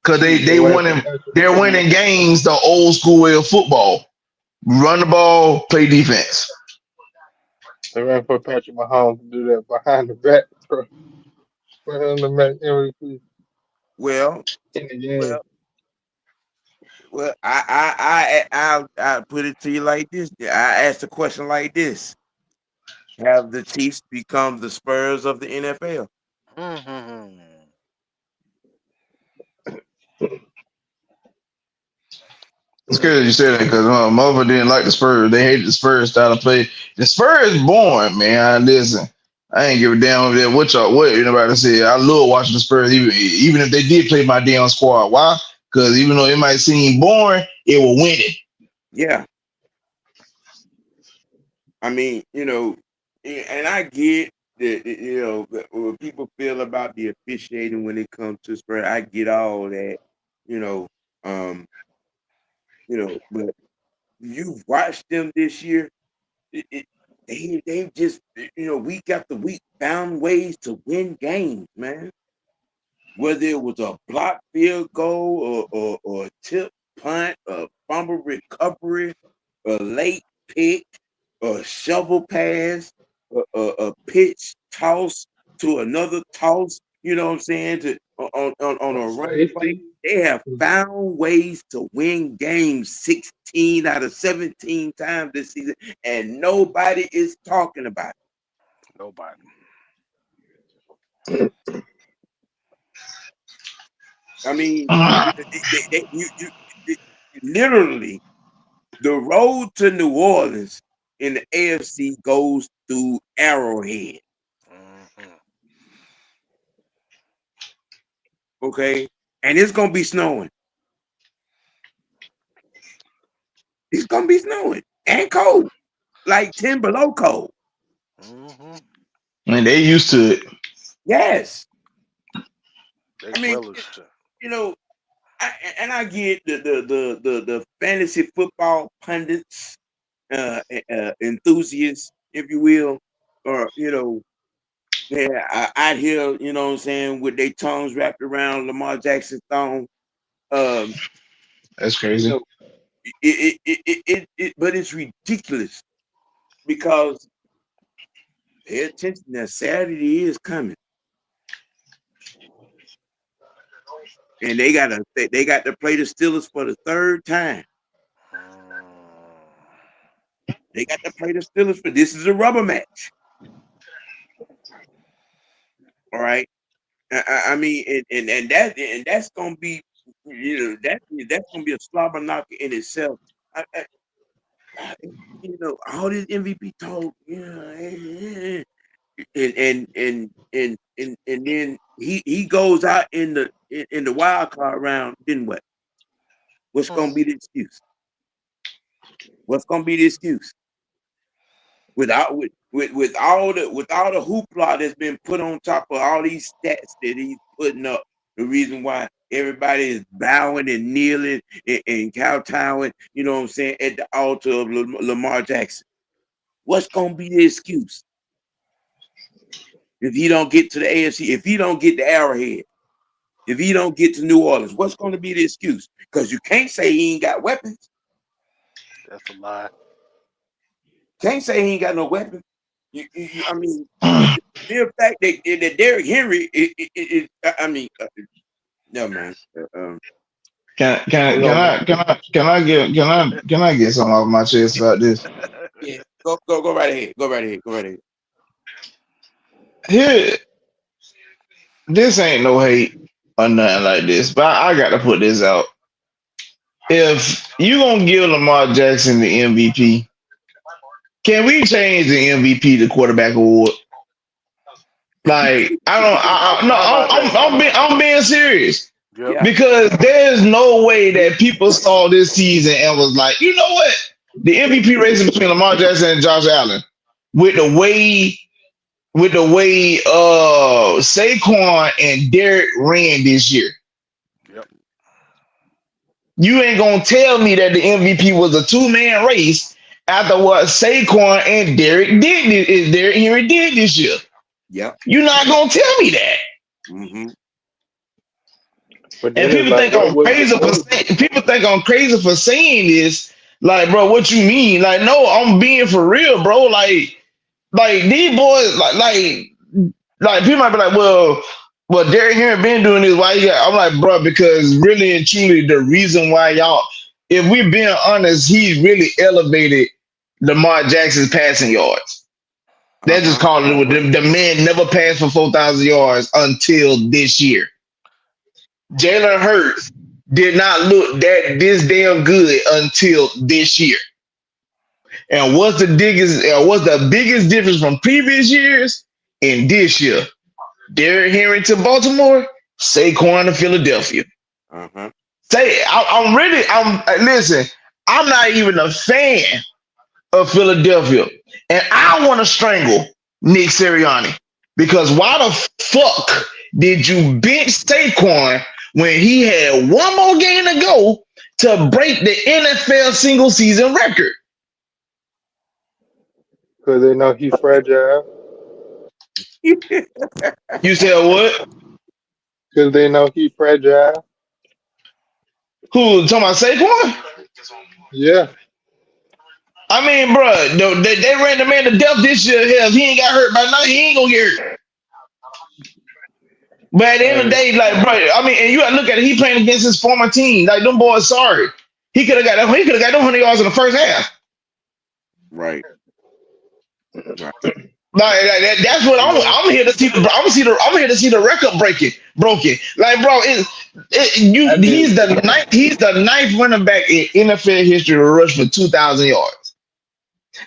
because they They they waiting for winning. Patrick They're Mahomes. winning games the old school way of football. Run the ball, play defense. They waiting for Patrick Mahomes to do that behind the back throw for him to make MVP well, in the game. well, I put it to you like this. I asked a question like this: have the Chiefs become the Spurs of the NFL? Mm-hmm. It's good you said that because my mother didn't like the Spurs. They hated the Spurs style of play. The Spurs boring, man. Listen, I ain't give a damn with that. What anybody said. I love watching the Spurs, even if they did play my damn squad. Why? Because even though it might seem boring, it will win it. Yeah, I mean, and I get that what people feel about the officiating when it comes to Spurs. I get all that, you know, um, but you've watched them this year. It, they just week after week found ways to win games, man. Whether it was a block field goal or a tip punt, a fumble recovery, a late pick, a shovel pass, a pitch toss to another toss, you know what I'm saying, on A a run play. safety. They have found ways to win games 16 out of 17 times this season, and nobody is talking about it. Nobody. I mean, literally, the road to New Orleans in the AFC goes through Arrowhead. Mm-hmm. Okay, and it's gonna be snowing. It's gonna be snowing and cold, like 10 below cold. Mm-hmm. And they used to it. Yes, They I mean, relish it. you know, I get the fantasy football pundits, enthusiasts, if you will, or they're out here, you know what I'm saying, with their tongues wrapped around Lamar Jackson's thong. Um, That's you crazy. know, but it's ridiculous because pay attention that Saturday is coming. and they got to play the Steelers for the third time. Mm. They got to play the Steelers for this is a rubber match. All right. I mean, and that's gonna be, that's gonna be a slobber knocker in itself. I, all this MVP talk, and then he goes out in the wild card round. Then what? What's gonna be the excuse? What's gonna be the excuse? With all the hoopla that's been put on top of all these stats that he's putting up, the reason why everybody is bowing and kneeling and kowtowing, you know what I'm saying, at the altar of Lamar Jackson. What's gonna be the excuse if he don't get to the AFC? If he don't get to Arrowhead? If he don't get to New Orleans? What's gonna be the excuse? Because you can't say he ain't got weapons. That's a lie. Can't say he ain't got no weapons. I mean, with the mere fact that Derrick Henry, I mean, no man. Can We're gonna I can I can I get can I get something off my chest about this? Yeah, go right ahead. Go right ahead. Go right ahead. Here, this ain't no hate or nothing like this, but I got to put this out. If you gonna give Lamar Jackson the MVP, can we change the MVP to quarterback award? Like I don't, no, How about that? I'm being serious Yep. Yeah, because there's no way that people saw this season and was like, you know what, the MVP race is between Lamar Jackson and Josh Allen with the way Saquon and Derek ran this year. Yep. You ain't gonna tell me that the MVP was a two-man race after what Saquon and Derek Henry did this year. yeah. You're not gonna tell me that. Mm-hmm. but And then it's like, what was the point? people think I'm crazy for saying this. Like, bro, what you mean? Like, no, I'm being for real, bro. Like these boys, like people might be like, well, Derrick Henry been doing this. Why? I'm like, bro, because really and truly, the reason why y'all, if we're being honest, he's really elevated Lamar Jackson's passing yards. They're just Uh-huh. calling it. The man never passed for 4,000 yards until this year. Jalen Hurts did not look that this damn good until this year. And what's the biggest difference from previous years and this year? Derrick Henry to Baltimore, Saquon to Philadelphia. Uh-huh. Listen, I'm not even a fan of Philadelphia. And I want to strangle Nick Sirianni. Because why the fuck did you bench Saquon when he had one more game to go to break the NFL single season record? Because they know he's fragile. You said what? Because they know he's fragile. Who talking about Saquon? Yeah. I mean, bro, they ran the man to death this year. Hell, if he ain't got hurt by now, he ain't gonna get hurt. But at the end of the Hey, day, like, bro, I mean, and you gotta look at it. He playing against his former team. Like, them boys, sorry, he could have got them. He could have got them 100 yards in the first half. Right. Right. That's what I'm. Yeah. I'm here to see. I'm here to see the record broken. Like, bro, I he's just the ninth. He's the ninth running back in NFL history to rush for 2,000 yards.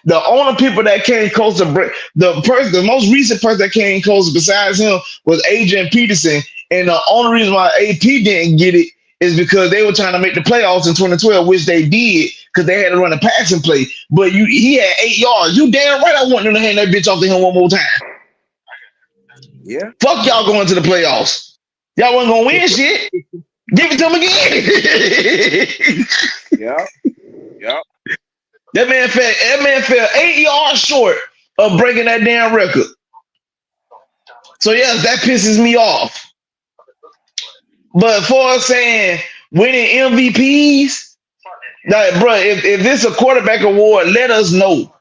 The only people that came close to break the most recent person that came close besides him was Adrian Peterson, and the only reason why AP didn't get it is because they were trying to make the playoffs in 2012, which they did because they had to run a passing play. But he had 8 yards. You damn right I want them to hand that bitch off to him one more time. Yeah. Fuck y'all going to the playoffs. Y'all wasn't gonna win shit. Give it to him again. Yeah. Yeah. That man fell 8 yards short of breaking that damn record. So yes, that pisses me off. But for saying winning MVPs, like, bro, if this is a quarterback award, let us know.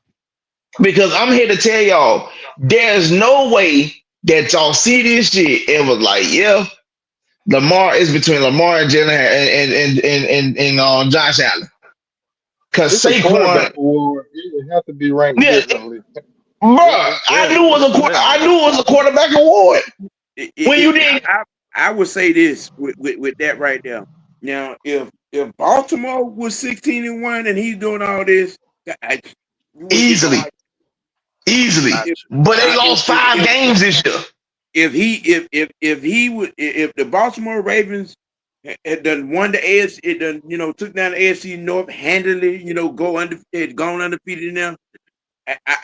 Because I'm here to tell y'all, there's no way that y'all see this shit and was like, yeah, Lamar is between Lamar and Jalen and Josh Allen. Cause It's a quarterback Saquon, award. It would have to be ranked yeah, differently. bro, It's I definitely knew it was a quarterback award when you I, didn't. I I would say this with that right there. Now, if Baltimore was 16-1 and he's doing all this, you wouldn't get no Easily, argument. easily, If gotcha. but they now lost 5 games this year. if he would if the Baltimore Ravens had done won the AFC, it done took down the AFC North handily, had gone undefeated in there,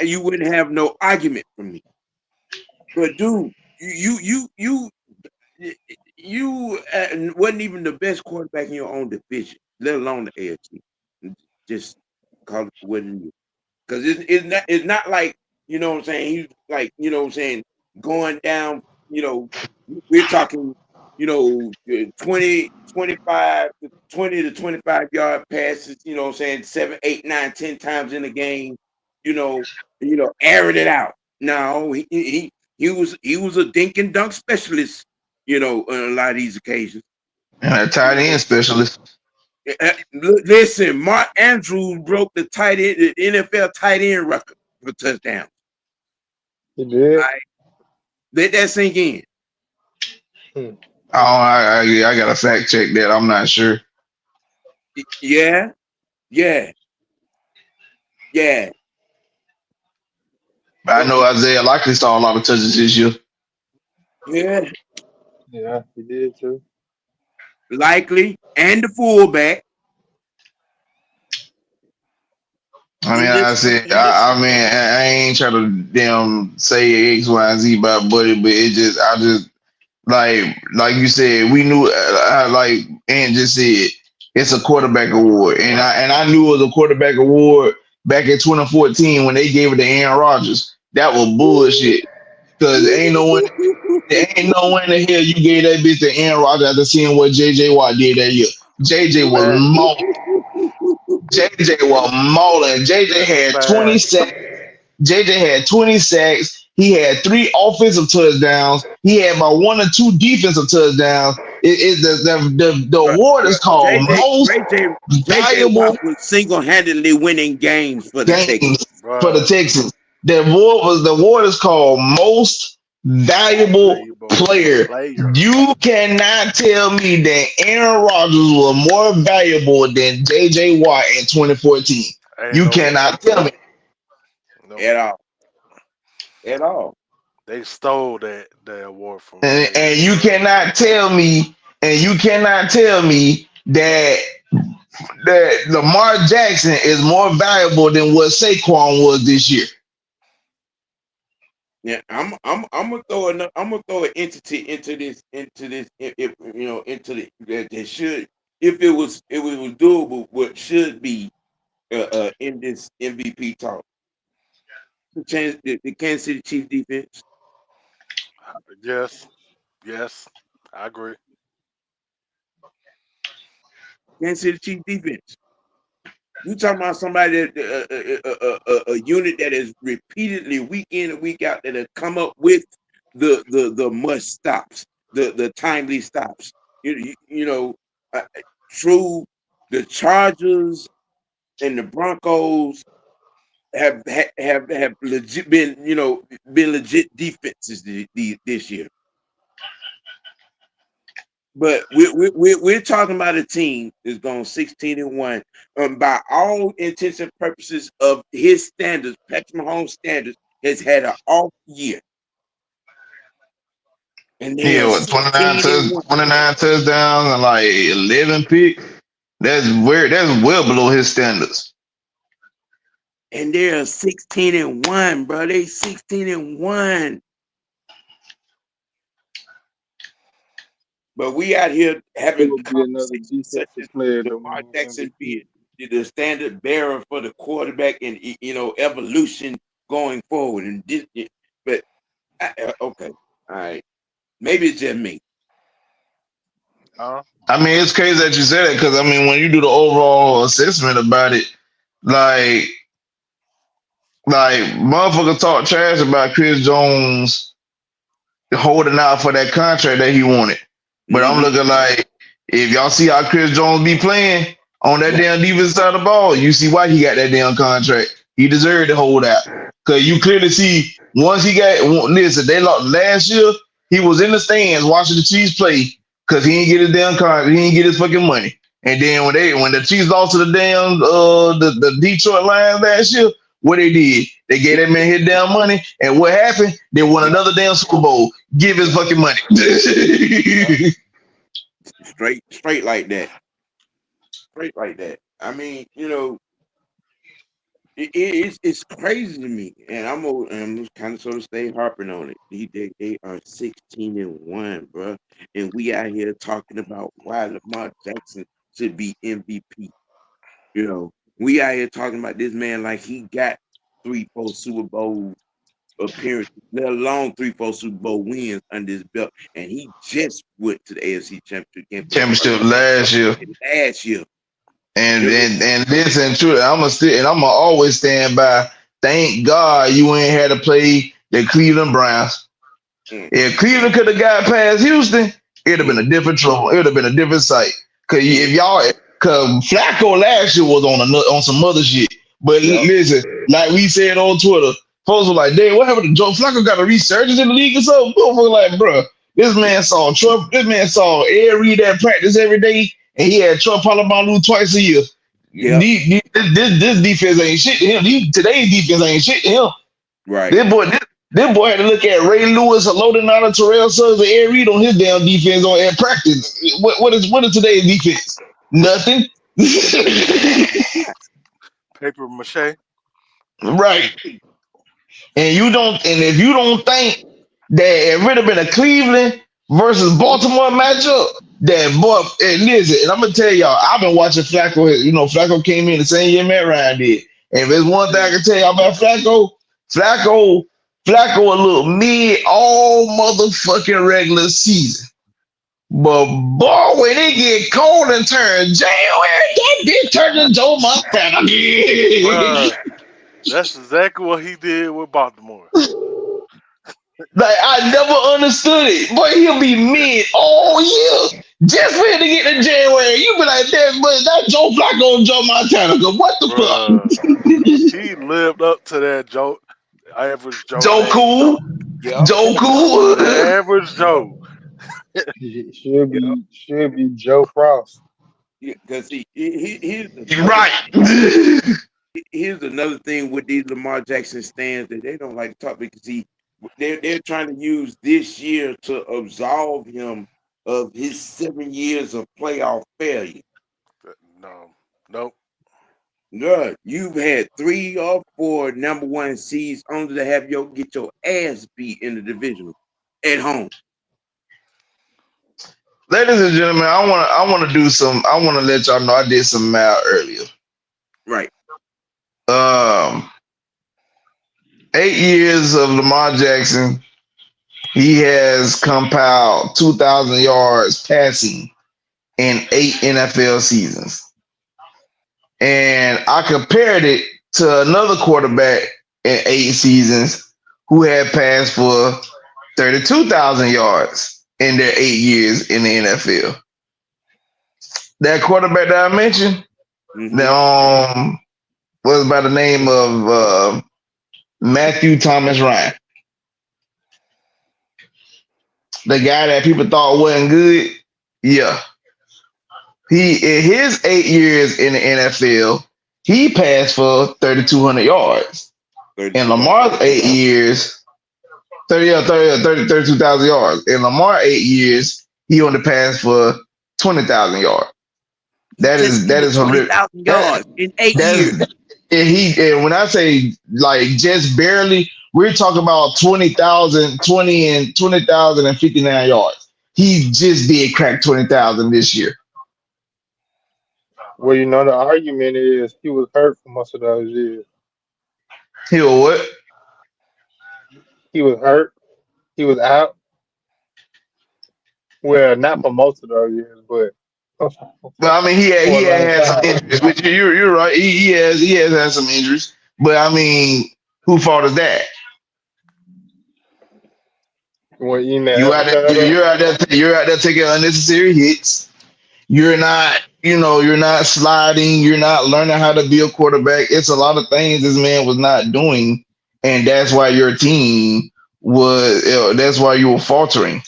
you wouldn't have no argument from me. But dude, you wasn't even the best quarterback in your own division, let alone the AFC. Just call it what it is. Because it's not like, what I'm saying, he's like, what I'm saying, going down, you know, we're talking, 20, 25, 20 to 25 yard passes, what I'm saying, 7, 8, 9, 10 times in the game, you know, airing it out. No, he was a dink and dunk specialist, on a lot of these occasions. And a You tight know, end specialist. listen, Mark Andrews broke the NFL tight end record for touchdowns. He did. I let that sink in. Hmm. Oh, I gotta fact check that. I'm not sure. Yeah, yeah, yeah. But I But know Isaiah likely saw a lot of touches this year. yeah, Yeah, he did too. likely, and the fullback I mean, in I this said, in this. I mean, I ain't trying to damn say X, Y, and Z about Buddy, but I just like you said, we knew, like Ant just said, it's a quarterback award, and I knew it was a quarterback award back in 2014 when they gave it to Aaron Rodgers. That was bullshit. Cause ain't no way in the hell you gave that bitch to Aaron Rodgers after seeing what JJ Watt did that year. JJ was Fact. JJ was mauling. JJ had 20 Facts. sacks. JJ had 20 sacks. He had 3 offensive touchdowns. He had about 1 or 2 defensive touchdowns. The But award is called JJ most JJ valuable Watt was single handedly winning games for the Texans. games for the Bruh. Texans. The award is called most valuable Valuable player. player. You cannot tell me that Aaron Rodgers was more valuable than JJ Watt in 2014. Ain't You no way. cannot tell me. Nope. At all. At all. They stole that award from And JJ, you bro. cannot tell me, that Lamar Jackson is more valuable than what Saquon was this year. Yeah, I'm gonna throw an entity into this into that should, if it was doable, what should be in this MVP talk. The Kansas City Chiefs defense. Yes. Yes. I agree. Kansas City Chiefs defense. You talking about somebody that a unit that is repeatedly week in and week out that have come up with the must stops, the timely stops. Uh, true. The Chargers and the Broncos have legit been legit defenses this year. But we're talking about a team that's gone 16-1. By all intents and purposes of his standards, Patrick Mahomes' standards, has had an off year, and they Yeah, are what 16-1, 29 touchdowns and like 11 picks. That's well below his standards. and they are 16-1, bro. They 16-1. But we out here It having would be another conversations such as defensive player to Lamar win Jackson MVP. being the standard bearer for the quarterback and evolution going forward. And this, but okay, all right, maybe it's just me. Huh? I mean, it's crazy that you said that because I mean, when you do the overall assessment about it, like motherfuckers talk trash about Chris Jones holding out for that contract that he wanted. But I'm Mm-hmm. looking like if y'all see how Chris Jones be playing on that Yeah. damn defense side of the ball, you see why he got that damn contract. He deserved to hold out. Cause you clearly see once he got listen, they lost last year, he was in the stands watching the Chiefs play because he didn't get his damn contract, he didn't get his fucking money. And then when the Chiefs lost to the damn the Detroit Lions last year, what they did, they gave that man his damn money, and what happened? They won Yep. another damn Super Bowl. Give his Yep. fucking money. Yep. Straight like that. Straight like that. I mean, it's crazy to me, and I'm kind of sort of stay harping on it. They are 16-1, bro, and we out here talking about why Lamar Jackson should be MVP. You know, we out here talking about this man like he got 3, 4 Super Bowl appearances, let alone 3, 4 Super Bowl wins under his belt, and he just went to the AFC Championship game for the first Championship last year. time last year. And You know, and listen, true. I'm gonna always stand by. Thank God you ain't had to play the Cleveland Browns. mm, If Cleveland could have got past Houston, it'd have been mm, a different trouble. It would have been a different sight. Cause mm, if y'all, cause Flacco last year was on some other shit. But yep, listen, like we said on Twitter, folks were like, "Damn, what happened to Joe Flacco? Got a resurgence in the league or something?" Folks were like, "Bro, this man saw Trump. This man saw Ed Reed at practice every day, and he had Trump Palomalu twice a year. yep, This defense ain't shit to him. Today's defense ain't shit to him. right. This boy had to look at Ray Lewis, loading out of Terrell Suggs, and Ed Reed on his damn defense on at practice. What is today's defense? Nothing. Paper mache. Right. And if you don't think that it would have been a Cleveland versus Baltimore matchup, that boy, and listen, and I'm gonna tell y'all, I've been watching Flacco. Flacco came in the same year Matt Ryan did. And if there's one thing I can tell y'all about Flacco, Flacco a little mid all motherfucking regular season. But boy, when it get cold and turn January, that bitch turn to Joe Montana. Bruh, that's exactly what he did with Baltimore. Like I never understood it. Boy, he'll be mid all year. Just for him to get to January. You be like, that Joe Flacco and Joe Montana. Go, what the Bruh, fuck? he lived up to that Joe, average Joe Joe name. Cool. Yep, Joe Cool. Average Joe. Should yep. be Joe Frost. Yeah, because see, Right. here's another thing with these Lamar Jackson stands that they don't like to talk because they're trying to use this year to absolve him of his 7 years of playoff failure. No, nope. Good. You've had 3 or 4 number 1 seeds only to have get your ass beat in the division at home. Ladies and gentlemen, I wanna let y'all know I did some math earlier. Right. Um 8 years of Lamar Jackson, he has compiled 2,000 yards passing in 8 NFL seasons. And I compared it to another quarterback in 8 seasons who had passed for 32,000 yards in their 8 years in the NFL. That quarterback that I mentioned, the, Mm-hmm. was by the name of Matthew Thomas Ryan, the guy that people thought wasn't good. Yeah, he in his 8 years in the NFL, he passed for 3,200 yards. In 3200. Lamar's 8 years, 30, yeah, 30, 30 32,000 yards. In Lamar 8 years, he only passed for 20,000 yards. He just That needed is horrific. 20,000 That yards in 8 years. that's and when I say like just barely, we're talking about 20,000 and 59 yards. He just did crack 20,000 this year. Well, the argument is he was hurt for most of those years. He will what? He was hurt. He was out. Well, not for most of those years, but But I mean, for he a long had some time. injuries. Which you're right. He has had some injuries. But I mean, who fault is that? Well, you You never out there, shut up. you're out there taking unnecessary hits. You're not, you're not sliding. You're not learning how to be a quarterback. It's a lot of things this man was not doing, and that's why your team was. That's why you were faltering.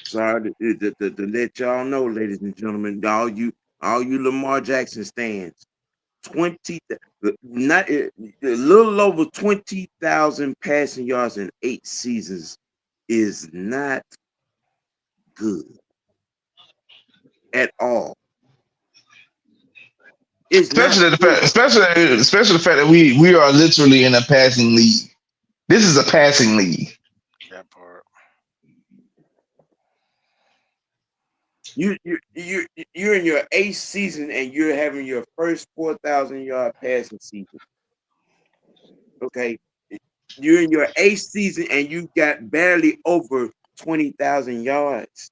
Sorry to let y'all know, ladies and gentlemen, all you Lamar Jackson stands, 20, not a little over 20,000 passing yards in 8 seasons is not good at all. It's not Especially the good. fact, especially the fact that we are literally in a passing league. This is a passing league. That part. You're in your 8th season and you're having your first 4,000 yard passing season. Okay, you're in your 8th season and you got barely over 20,000 yards.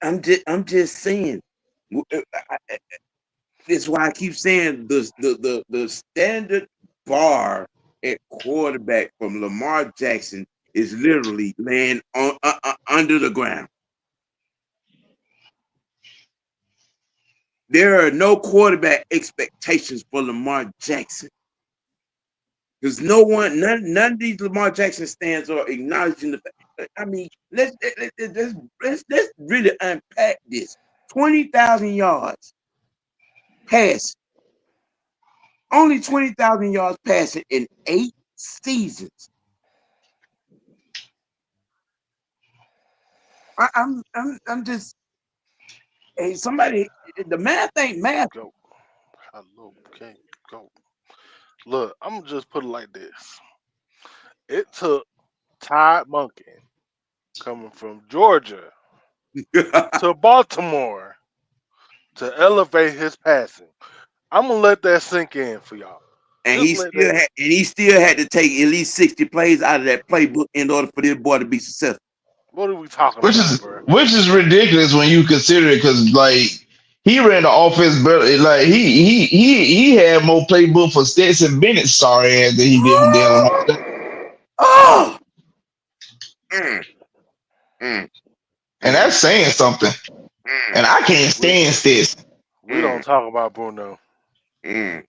I'm just saying. That's why I keep saying the standard bar at quarterback from Lamar Jackson is literally laying on under the ground. There are no quarterback expectations for Lamar Jackson because none of these Lamar Jackson stands are acknowledging the fact. I mean, let's really unpack this. 20,000 yards pass, only 20,000 yards passing in 8 seasons. I'm just, hey, somebody, the math ain't math. Go. Hello. Okay. Go. Look, I'm gonna just put it like this. It took Todd Monken coming from Georgia to Baltimore to elevate his passing. I'm gonna let that sink in for y'all. and Just he let still that. had and he still had to take at least 60 plays out of that playbook in order for this boy to be successful. What are we talking which about, is bro? which is ridiculous when you consider it, because like he ran the offense better. Like he had more playbook for Stetson Bennett sorry ass than he did for Dan Lamar. Oh, mm, mm, And mm, that's saying something. mm, And I can't We stand Stetson. we don't mm, talk about Bruno. mm,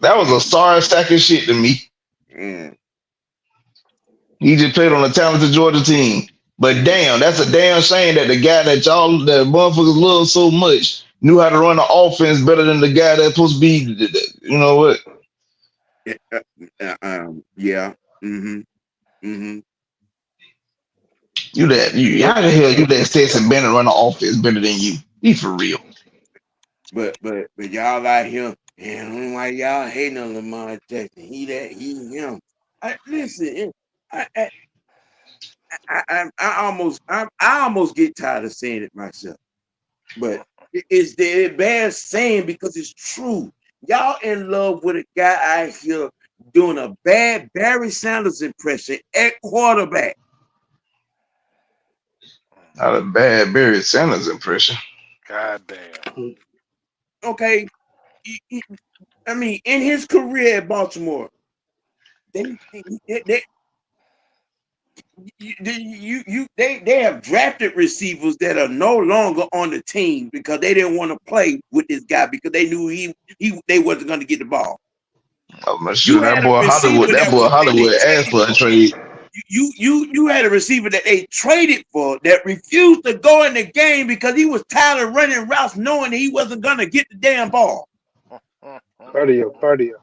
That was a mm, sorry sack of shit to me. mm, He just played on a talented Georgia team. But mm. damn, that's a damn shame that the guy that y'all that motherfuckers love so much knew how to run the offense better than the guy that's supposed to be. You know what? Yeah, yeah. Mm-hmm. Mm-hmm. How Look, the hell you let Stetson Bennett run the offense better than you? Be for real. But y'all out here, and I don't know why y'all hating on Lamar Jackson. He him. Listen, I I, I almost get tired of saying it myself. But it's the bad saying because it's true. Y'all in love with a guy out here doing a bad Barry Sanders impression at quarterback. Not a bad Barry Sanders impression. god damn. Okay, I mean, in his career at Baltimore, they they have drafted receivers that are no longer on the team because they didn't want to play with this guy because they knew they wasn't going to get the ball. I'm not sure You had a receiver That that boy was that they Hollywood asked traded for a for. trade. You had a receiver that they traded for that refused to go in the game because he was tired of running routes knowing he wasn't going to get the damn ball. Cardio, cardio.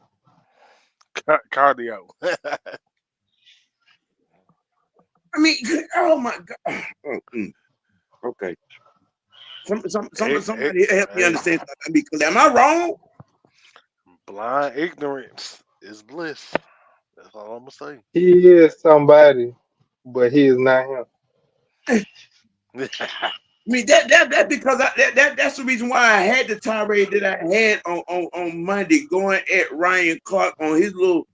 Cardio. I mean, oh my god. Oh, okay. Hey, hey, Somebody help me hey, understand something because am I wrong? blind ignorance is bliss. That's all I'm gonna He is somebody, but he is not him. say. I mean that because that's the reason why I had the tirade that I had on Monday going at Ryan Clark on his little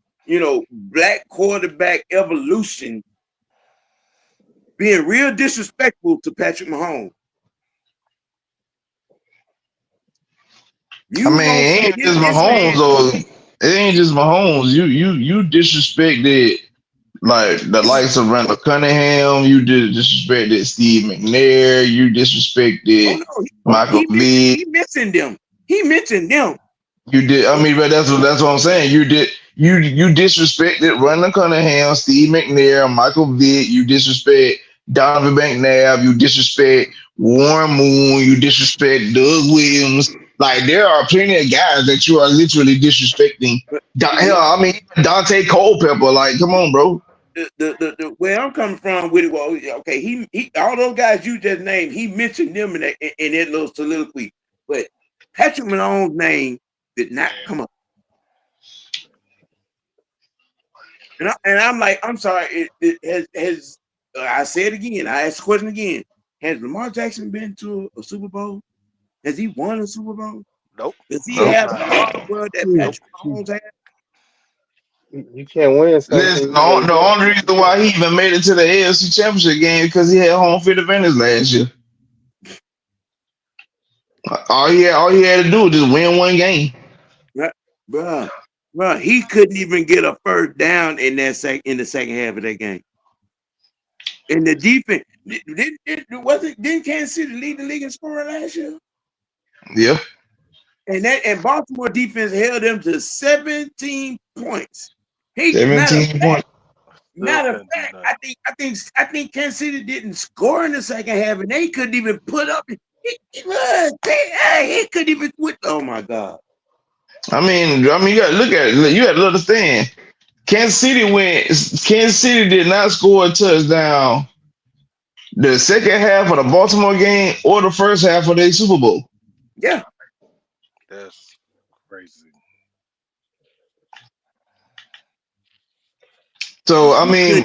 black quarterback evolution being real disrespectful to Patrick Mahomes. I You mean, gonna it say ain't just this Mahomes man? or it ain't just Mahomes. You disrespected like the likes of Randall Cunningham. You did disrespected Steve McNair. You Oh disrespected no, Michael Vick. he mentioned them. He mentioned them. You did. I mean, but that's what I'm saying. You disrespected Randall Cunningham, Steve McNair, Michael Vick. You disrespect Donovan McNabb. You disrespect Warren Moon. You disrespect Doug Williams. Like there are plenty of guys that you are literally disrespecting. But Hell, I mean Dante Culpepper. Like, come on, bro. where I'm coming from with it, well, okay, he all those guys you just named, he mentioned them in that little soliloquy, but Patrick Malone's name did not come up. And I'm like, I'm sorry, it has I say it again, I ask the question again. Has Lamar Jackson been to a Super Bowl? Has he won a Super Bowl? Nope. Does he Nope. Have have not. the hardware that Nope. Patrick Mahomes has? You can't win something Listen, you never the been only to. reason why he even made it to the AFC Championship game because he had home field advantage last year. All he had to do was just win one game. Bruh, bruh, he couldn't even get a first down in in the second half of that game. And the defense didn't Kansas City lead the league in scoring last year? Yeah, And Baltimore defense held them to 17 points. He matter of 17 fact, points. Still couldn't do nothing. I think Kansas City didn't score in the second half, and they couldn't even put up. He couldn't even quit. Oh my god! You got to look at it. You got to understand. Kansas City went. Kansas City did not score a touchdown the second half of the Baltimore game or the first half of the Super Bowl. Yeah, That's crazy. So you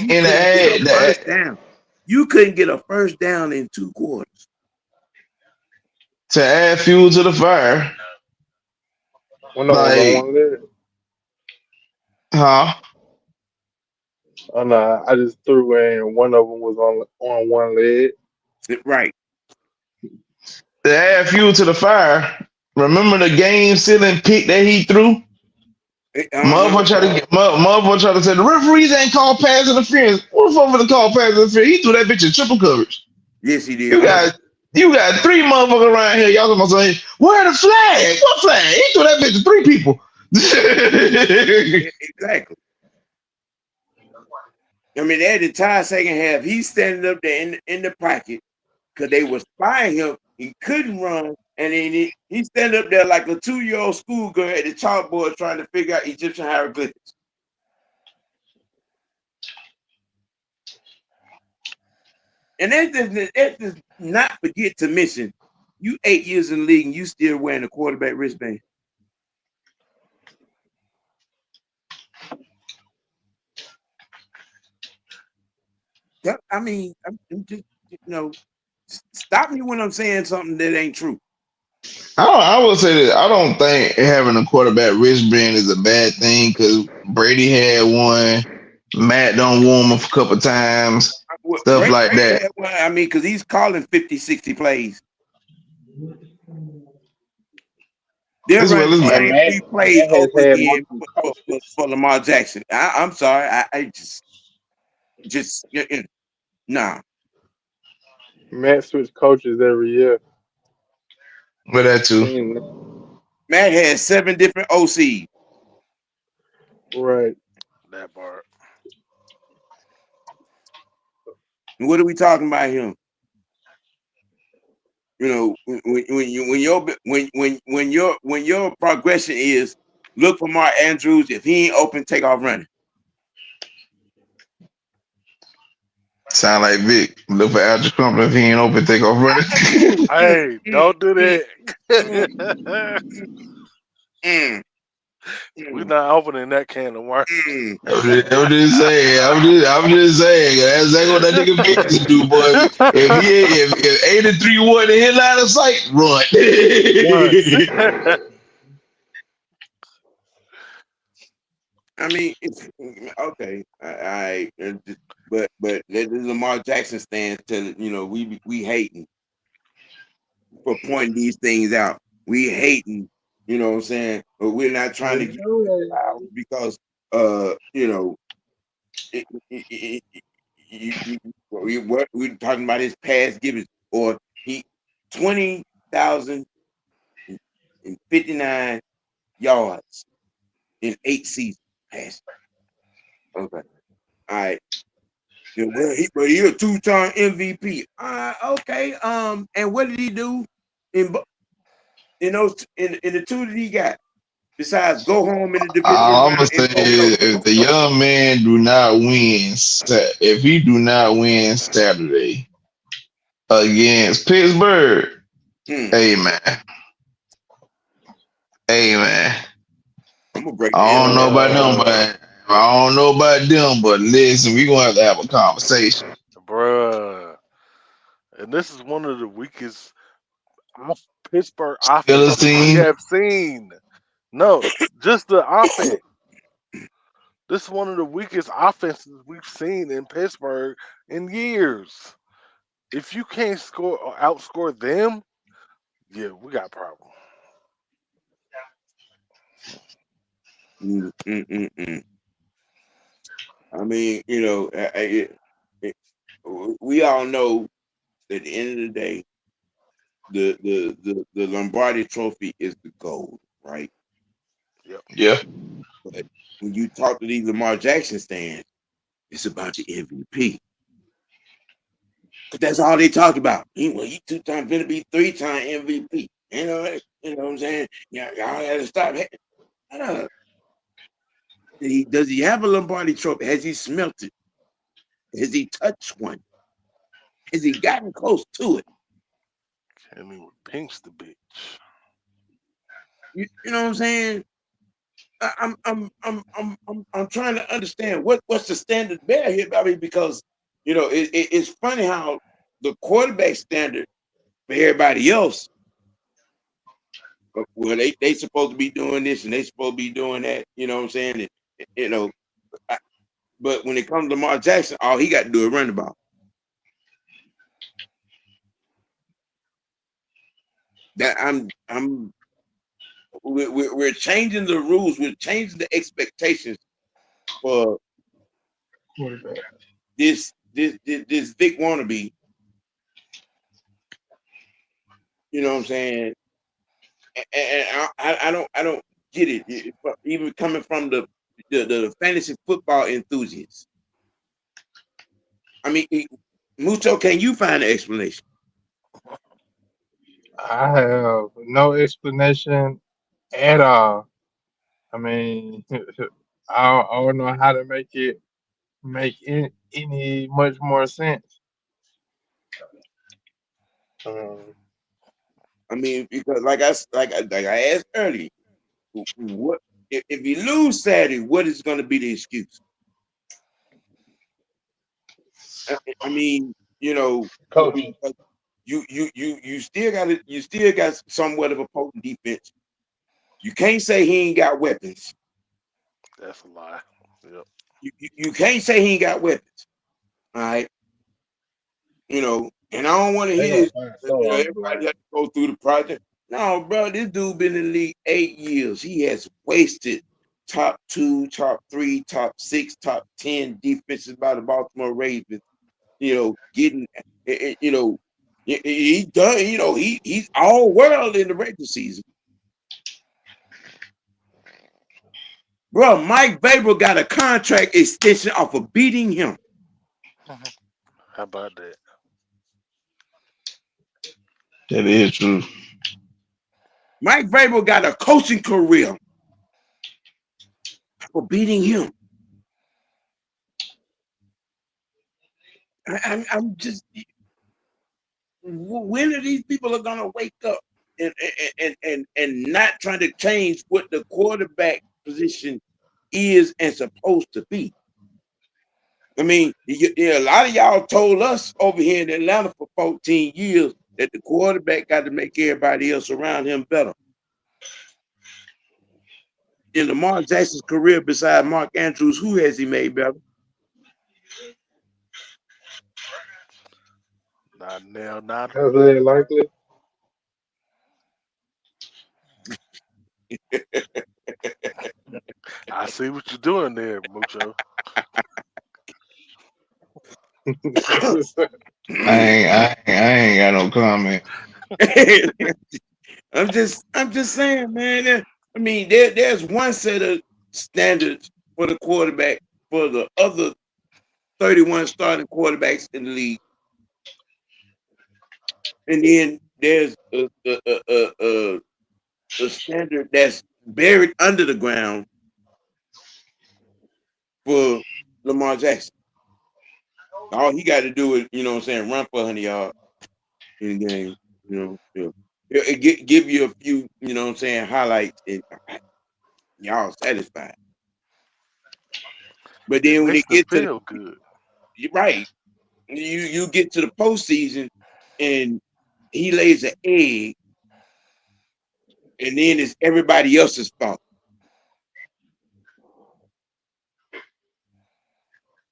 in the couldn't get a ad, first down. You couldn't get a first down in 2 quarters. to add fuel to the fire, One of them was on like, one leg. huh? Oh no, I just threw in. One of them was on one leg. Right. To add fuel to the fire. Remember the game sealing pick that he threw? Uh-huh. Motherfucker tried to say the referees ain't called pass interference. What the fuck for the call pass interference? He threw that bitch in triple coverage. Yes, he did. You got you got three motherfuckers around here. Y'all gonna say, where the flag? What flag? He threw that bitch to three people. Exactly. I mean, at the entire second half, he's standing up there in the pocket because they was spying him. He couldn't run, and then he stand up there like a 2-year-old schoolgirl at the chalkboard trying to figure out Egyptian hieroglyphics. And that's just not forget to mention, you 8 years in the league and you still wearing a quarterback wristband. I mean, I'm just, stop me when I'm saying something that ain't true. I will say that I don't think having a quarterback wristband is a bad thing because Brady had one. Matt done wore him a couple times, stuff like Brady that. had one, I mean, because he's calling 50, 60 plays. They're As well running as the Matt. And same Matt, 3 plays Matt has over had again multiple coaches. for Lamar Jackson. I'm sorry. I just nah. Matt switched coaches every year. But that I too. seen that. Matt had 7 different OCs. Right. That part. And what are we talking about here? When your progression is look for Mark Andrews, if he ain't open, take off running. Sound like Vic. Look for Alger Crumpler if he ain't open, take off running. Hey, don't do Mm, mm, that. mm, We're mm, not opening that can of worms. mm. I'm just saying. I'm just saying. That's exactly what that nigga Vic to do, boy. If 83 wasn't in his line of sight, run. Run. I mean, okay, but this is Lamar Jackson stance to we hating for pointing these things out. We hating You know what I'm saying? But we're not trying to You get know, flowers because you know what we're talking about his past givings or he 20,059 yards in 8 seasons passing. Okay, all right. Yeah, well, he a two-time MVP. Okay. And what did he do in in those in the two that he got besides go home in the divisional All I'm gonna round say and oh no is, no if the no young man do not win, if he do not win Saturday against Pittsburgh, hmm, hey man, hey man, I'm gonna break the I don't know internet. about them, but I don't know about them, but listen, we gonna have a conversation. bruh. And this is one of the weakest Pittsburgh Steelers offenses we team, have seen. No, just the offense. This is one of the weakest offenses we've seen in Pittsburgh in years. If you can't score or outscore them, yeah, we got a problem. Mm, mm, mm, mm. I mean, it, we all know that at the end of the day, the Lombardi Trophy is the gold, right? Yep. yeah. But when you talk to these Lamar Jackson stands, it's about the MVP. Cause that's all they talk about. He 2 time gonna be 3 time MVP. You know what I'm saying? Yeah, y'all gotta stop. Does he have a Lombardi trophy? Has he smelt it? Has he touched one? Has he gotten close to it? Can't even pinch the bitch. You know what I'm saying? I'm trying to understand what's the standard bear here. I mean, because it's funny how the quarterback standard for everybody else, well, they supposed to be doing this and they supposed to be doing that. You know what I'm saying? And, I- but when it comes to Lamar Jackson, all he got to do is run the ball. That we're changing the rules. We're changing the expectations for quarterback. this Vic wannabe. You know what I'm saying? And I don't get it. Even coming from the fantasy football enthusiasts. I mean, Mucho, can you find an explanation? I have no explanation at all. I mean, I don't know how to make it make any much more sense. Um, I mean, because like I asked earlier, what if you lose Saturday? What is going to be the excuse? I mean, coaching. you still got somewhat of a potent defense. You can't say he ain't got weapons. That's a lie. Yep. You can't say he ain't got weapons. All right, and I don't want to They hear gonna this. find someone to Everybody blame. has to go through the project. No, bro, this dude been in the league 8 years. He has wasted top two, top three, top six, top 10 defenses by the Baltimore Ravens. Getting, he done. He's all world in the regular season, bro. Mike Vrabel got a contract extension off of beating him. How about that? That is true. Mike Vrabel got a coaching career for beating him. I'm just when are these people are gonna wake up and not trying to change what the quarterback position is and supposed to be? I mean, a lot of y'all told us over here in Atlanta for 14 years that the quarterback got to make everybody else around him better. In Lamar Jackson's career, beside Mark Andrews, who has he made better? Not now, not That's very likely. I see what you're doing there, Mucho. I ain't got no comment. I'm just saying, man. I mean, there's one set of standards for the quarterback for the other 31 starting quarterbacks in the league, and then there's a standard that's buried under the ground for Lamar Jackson. All he got to do is, you know what I'm saying, run for 100 yards in the game. You know, give you a few, you know what I'm saying, highlights, and y'all satisfied. But It then when makes it them get to the, feel good. you're right, you get to the postseason and he lays an egg, and then it's everybody else's fault.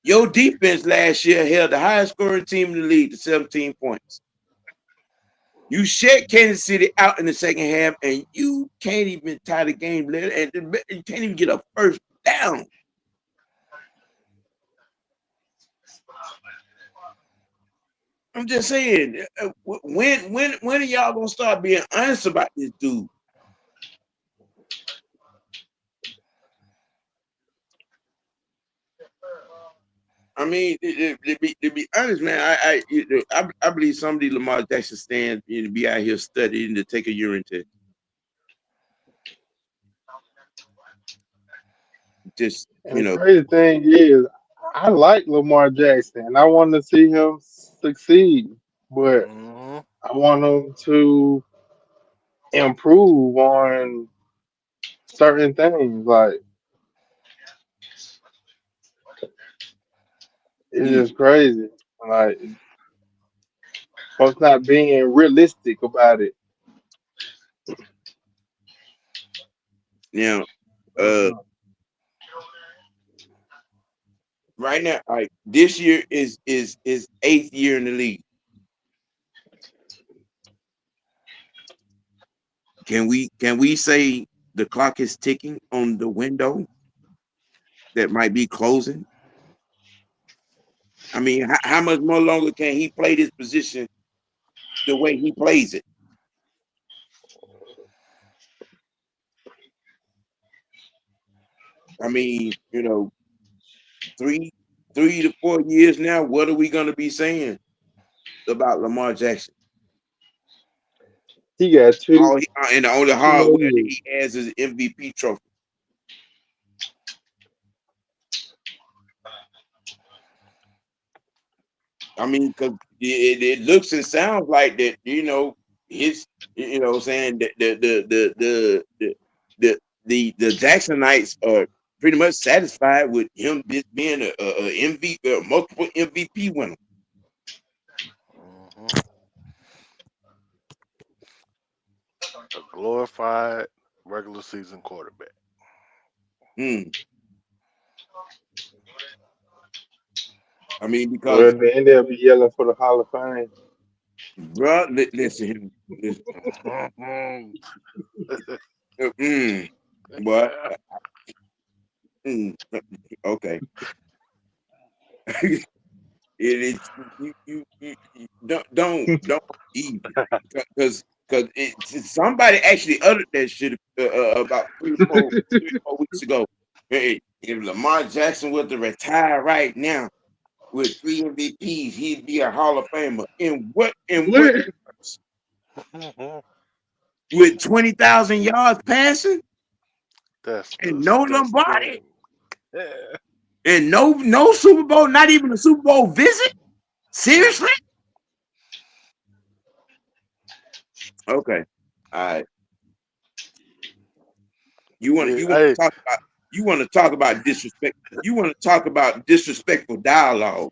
Your defense last year held the highest scoring team in the league to 17 points. You shut Kansas City out in the second half, and you can't even tie the game later, and you can't even get a first down. I'm just saying, when are y'all gonna start being honest about this dude? I mean, to be honest, man, I believe some of these Lamar Jackson stands to be out here studying to take a urine test. Just And the crazy thing is, I like Lamar Jackson, and I want to see him succeed, but Hmm. I want him to improve on certain things. Like it's mm, just crazy. Like folks not being realistic about it. now, uh, Mm-mm. right now, all right, this year is eighth year in the league. Can we say the clock is ticking on the window that might be closing? I mean, how much more longer can he play this position the way he plays it? I mean, three 3 to 4 years now. What are we gonna be saying about Lamar Jackson? He got And the only two more hardware that years. he has is an MVP trophy. I mean, because it looks and sounds like that. His, what I'm saying, the Jacksonites are pretty much satisfied with him just being a MVP, multiple MVP winner. Hmm. A glorified regular season quarterback. Hmm. I mean, because Well, then they'll be yelling for the Hall of Fame. bro, listen, listen, Mhm. mm, but mm, okay, it is you don't even because somebody actually uttered that shit about 3 or 4 weeks ago. Hey, if Lamar Jackson was to retire right now with 3 MVPs, he'd be a Hall of Famer. In what What? universe? With 20,000 yards passing That's and no disgusting. Lombardi Yeah. and no Super Bowl, not even a Super Bowl visit. Mm. Seriously? Okay. All right. You want Yeah, you want hey, to talk about disrespect. You want to talk about disrespectful dialogue.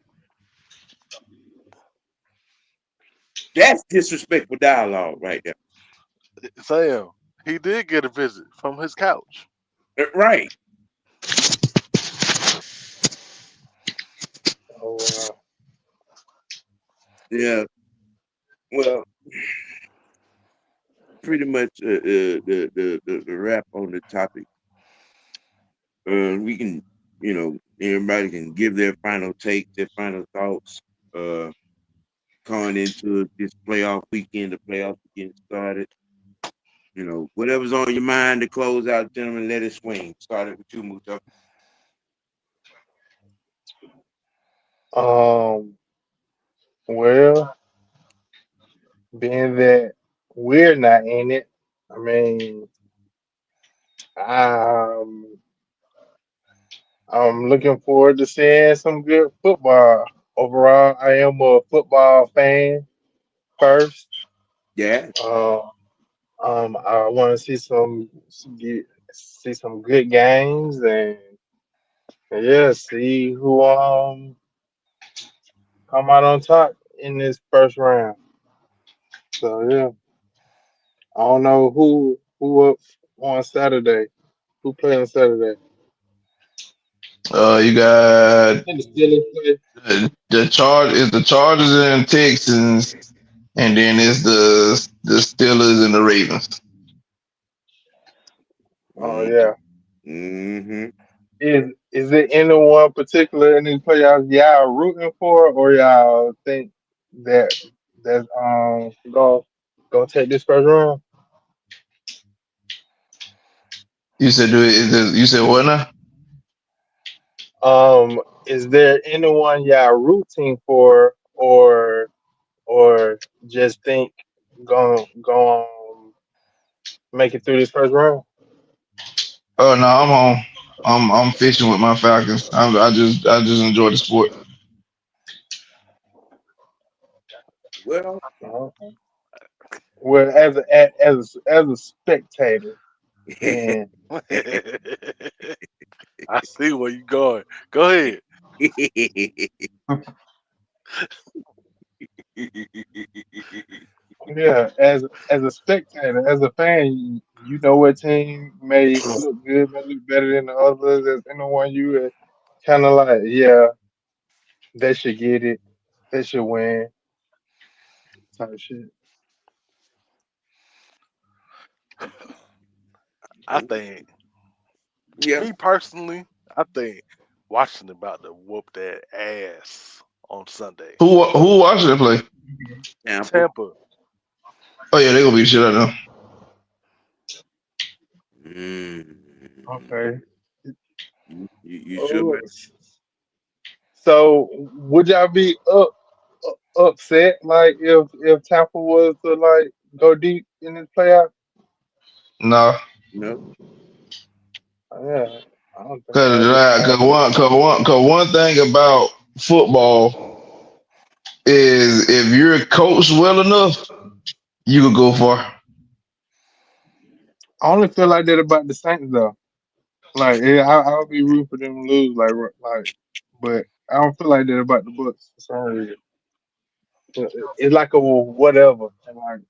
That's disrespectful dialogue right there. Sam, he did get a visit from his couch. Right. Oh wow. Yeah. Well, pretty much the wrap on the topic. We can, everybody can give their final takes, their final thoughts. Uh, Going into this playoff weekend, the playoffs are getting started. Whatever's on your mind to close out, gentlemen, let it swing. Started with you, Mucho. Um, well, being that we're not in it, I mean, um, I'm looking forward to seeing some good football. Overall, I am a football fan first. Yeah. Uh, I want to see see some good games and yeah, see who come out on top in this first round. So yeah, I don't know who up on Saturday. Who play on Saturday? You got You think the Steelers play? the Chargers and Texans, and then it's the Steelers and the Ravens. Oh yeah. Mm-hmm. Is it anyone particular in these playoffs y'all rooting for, or y'all think that that's gonna take this first round? You said you said what now? Is there anyone y'all rooting for, or just think gonna make it through this first round? Oh no, I'm home. I'm fishing with my Falcons. I just enjoy the sport. Well, Okay. Well, as a spectator, then I see where you going. Go ahead. yeah, as a spectator, as a fan, you know what team may look good, may look better than the others. There's anyone you kind of like, yeah, they should get it, they should win, type shit. I think, yeah. me personally, I think Washington about to whoop that ass on Sunday. Who watching it play? Tampa. Tampa, Oh yeah, they gonna be the shit out of them. Mm. Okay. You sure Oh, about so would y'all be upset like if Tampa was to like go deep in this playoff? No, no? Yeah, I don't think cause I'd be like, mad. cause one thing about football is if you're coached well enough, you can go far. I only feel like that about the Saints though. Like, yeah, I'll be rooting for them to lose. But I don't feel like that about the Bucks for some reason. It's like a whatever. And like,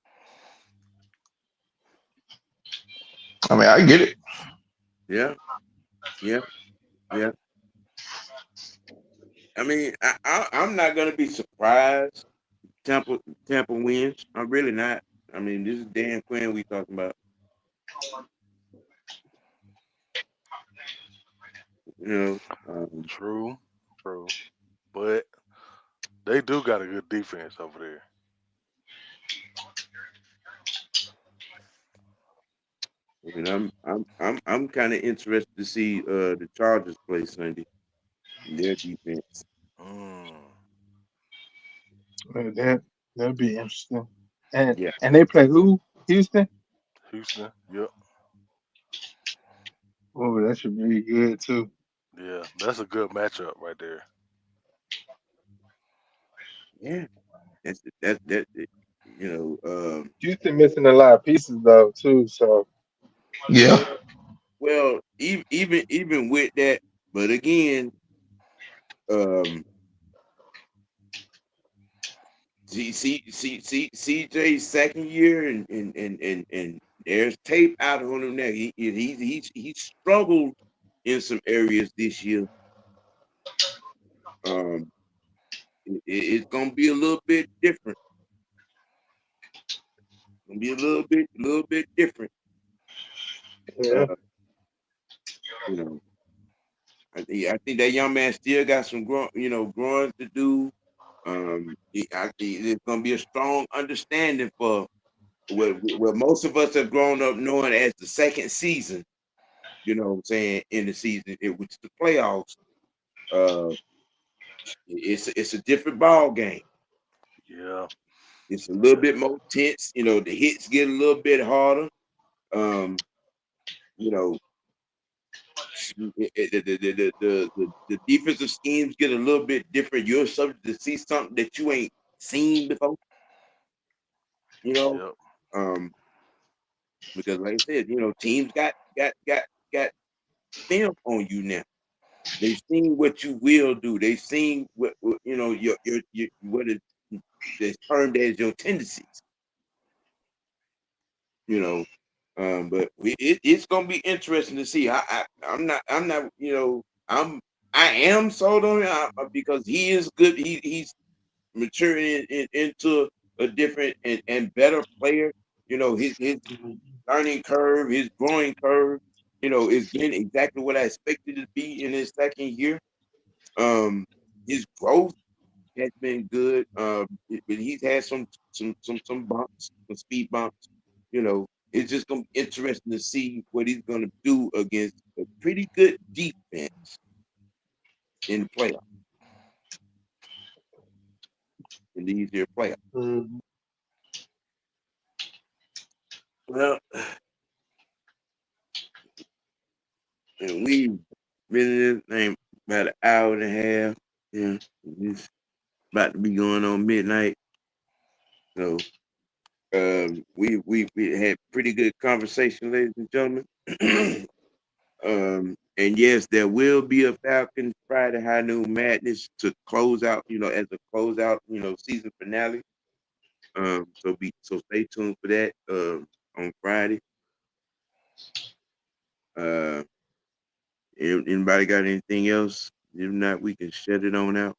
I mean, I get it. Yeah. Yeah. Yeah. I mean, I'm not gonna be surprised. Tampa Tampa wins. I'm really not. I mean, this is Dan Quinn we talking about. You know, true, true, but they do got a good defense over there. I'm kind of interested to see the Chargers play Sunday. Their defense. Mm, that'd be interesting. And Yeah. and they play who? Houston. Houston, yep, Oh, that should be good too. yeah, that's a good matchup right there. Yeah. That. Houston missing a lot of pieces though too. So Yeah, Well, even with that, but again, um, CJ's second year, and there's tape out on him now. He struggled in some areas this year. Um, it's gonna be a little bit different. gonna be a little bit different. Yeah. Uh, you know, I think that young man still got some growing to do. I think there's gonna be a strong understanding for what most of us have grown up knowing as the second season. You know what I'm saying, in the season, which the playoffs. Uh, it's a different ball game. Yeah. It's a little bit more tense. You know, the hits get a little bit harder. Um, you know, the defensive schemes get a little bit different. You're subject to see something that you ain't seen before. You know, Yep. um, because like I said, teams got film on you now. They've seen what you will do. They've seen what your what is termed as your tendencies. You know, but it's gonna be interesting to see. I'm not I am sold on him because he is good. He's maturing into a different and better player. His learning curve, his growing curve, is been exactly what I expected it to be in his second year. His growth has been good. But he's had some bumps, some speed bumps. It's just gonna be interesting to see what he's gonna do against a pretty good defense in the playoff, in these year playoffs. Mhm. Well, and we've been in this thing about an hour and a half. Yeah, it's about to be going on midnight. So we had pretty good conversation, ladies and gentlemen. And yes, there will be a Falcons Friday High Noon Madness to close out, as a closeout, season finale. So stay tuned for that on Friday. Uh, anybody got anything else? If not, we can shut it on out.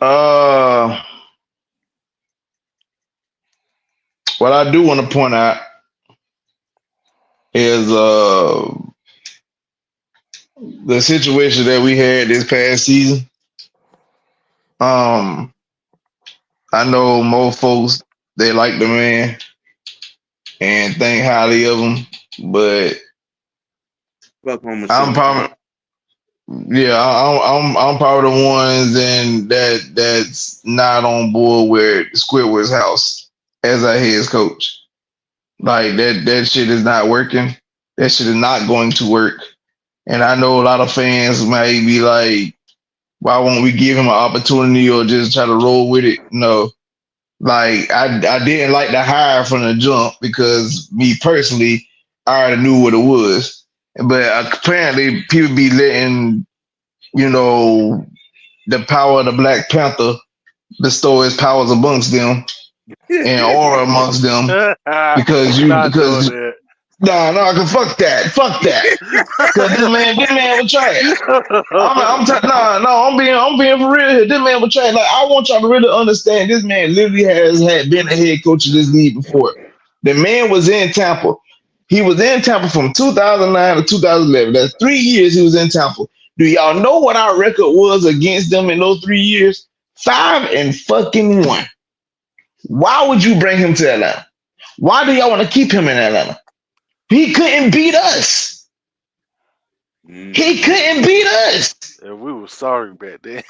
Uh, what I do want to point out is the situation that we had this past season. Um, I know most folks they like the man and think highly of him, but Fuck I'm homosexual. probably yeah, I'm probably the ones and that's not on board with Squidward's house as our head coach. Like that shit is not working. That shit is not going to work. And I know a lot of fans might be like, why won't we give him an opportunity or just try to roll with it? No. Like I didn't like the hire from the jump because me personally, I already knew what it was. But apparently people be letting, you know, the power of the Black Panther bestow his powers amongst them and aura amongst them We're not doing because that. no, fuck that. Cause this man was trash. I'm being for real here. This man was trash. Like I want y'all to really understand. This man literally has had been a head coach of this league before. The man was in Tampa. He was in Tampa from 2009 to 2011. That's 3 years he was in Tampa. Do y'all know what our record was against them in those 3 years? 5-1. Why would you bring him to Atlanta? Why do y'all want to keep him in Atlanta? He couldn't beat us. He Mhm. couldn't beat us. And we were sorry back then.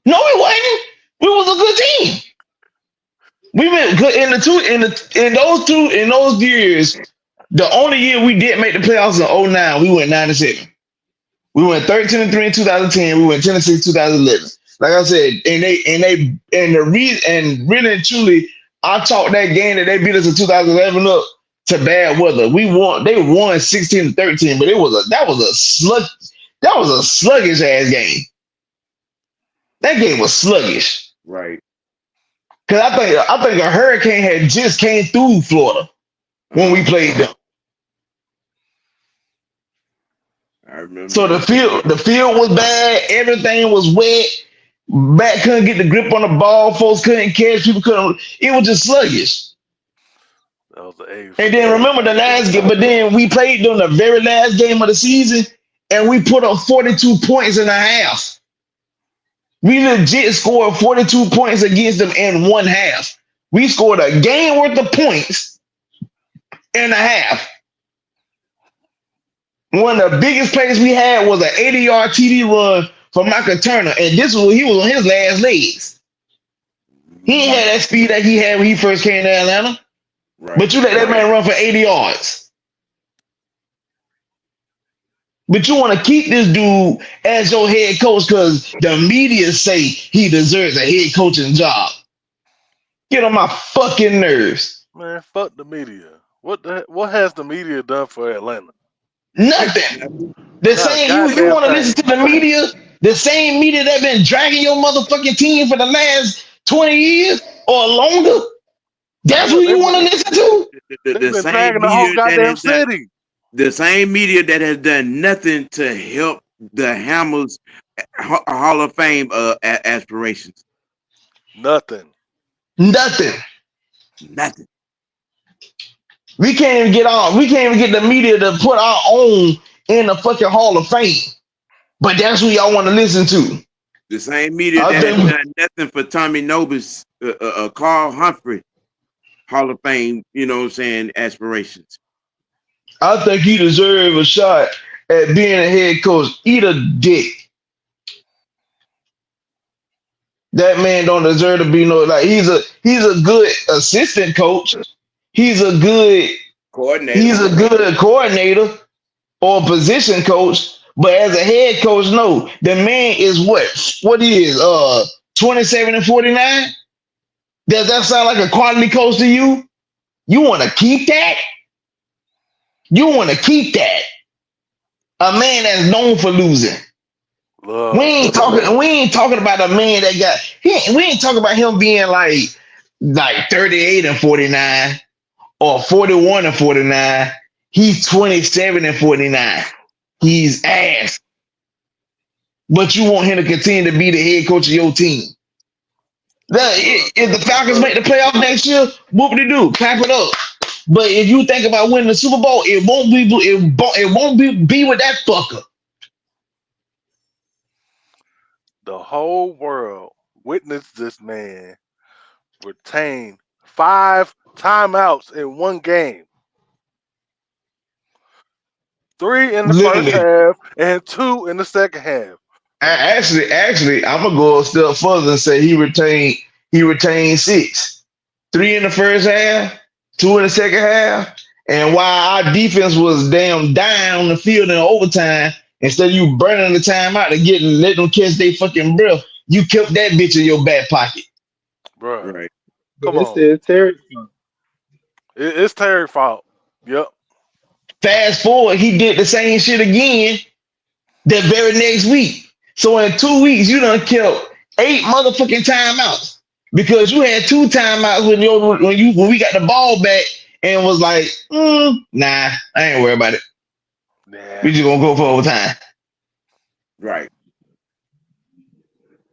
No, we wasn't. We was a good team. We been good in those years. The only year we didn't make the playoffs in '09, we went 9-7. We went 13-3 in 2010. We went 10-6 2011. Like I said, and the reason and really and truly, I talked that game that they beat us in 2011 up to bad weather. We won. They won 16-13, but that was a sluggish ass game. That game was sluggish. Right. Cause I think a hurricane had just came through Florida when we Uh, played them. I remember So the that. field was bad. Everything was wet. Back couldn't get the grip on the ball. Folks couldn't catch. People couldn't. It was just sluggish. That was the And then age remember for the the last game, game. but then we played during the very last game of the season, and we put up 42 points in a half. We legit scored 42 points against them in one half. We scored a game worth of points in a half. One of the biggest plays we had was an 80-yard TD run from Michael Turner, and this was he was on his last legs. He ain't Mhm. had that speed that he had when he first came to Atlanta. Right. But you let that man run for 80 yards. But you want to keep this dude as your head coach because the media say he deserves a head coaching job. Get on my fucking nerves. Man, fuck the media. What has the media done for Atlanta? Nothing. Nothing. The Not a same you goddamn want to listen thing. to the media, the same media that been dragging your motherfucking team for the last 20 years or longer. That's who Look, you want to listen to? they've The been same dragging the whole media that goddamn has done city. the same media that has done nothing to help the Hammers Hall of Fame aspirations. Nothing. Nothing. Nothing. We can't even get on. We can't even get the media to put our own in the fucking Hall of Fame. But that's who y'all want to listen to. The same media I that has think done nothing for Tommy Nobis, Carl Humphrey Hall of Fame, you know what I'm saying, aspirations. I think he deserves a shot at being a head coach. Eat a dick. That man don't deserve to be no like he's a good assistant coach. He's a good Coordinator. he's a good coordinator or position coach. But as a head coach, no. The man is what he is 27 and 49. Does that sound like a quality coach to you? You want to keep that? You want to keep that? A man that's known for losing. We Love to ain't lose. talking. We ain't talking about a man that got. We ain't talking about him being like 38 and 49 or 41 and 49. He's 27 and 49. He's ass. But you want him to continue to be the head coach of your team. Look, If the Falcons make look. the playoff next year, whoop de do, clap it up. But if you think about winning the Super Bowl, it won't be with that fucker. The whole world witnessed this man retain 5 timeouts in one game. 3 in the first Literally. half and 2 in the second half. Actually, I'm gonna go a step further and say he retained six, three in the first half, two in the second half, and while our defense was damn down the field in overtime, instead of you burning the time out and let them catch their fucking breath, you kept that bitch in your back pocket. Bruh, Right. come This on. is Terry. It's Terry's fault. Yep. Fast forward, he did the same shit again that very next week. So in 2 weeks, you done killed 8 motherfucking timeouts because you had two timeouts when we got the ball back and was like, nah, I ain't worried about it. Nah. We just gonna go for overtime. Right.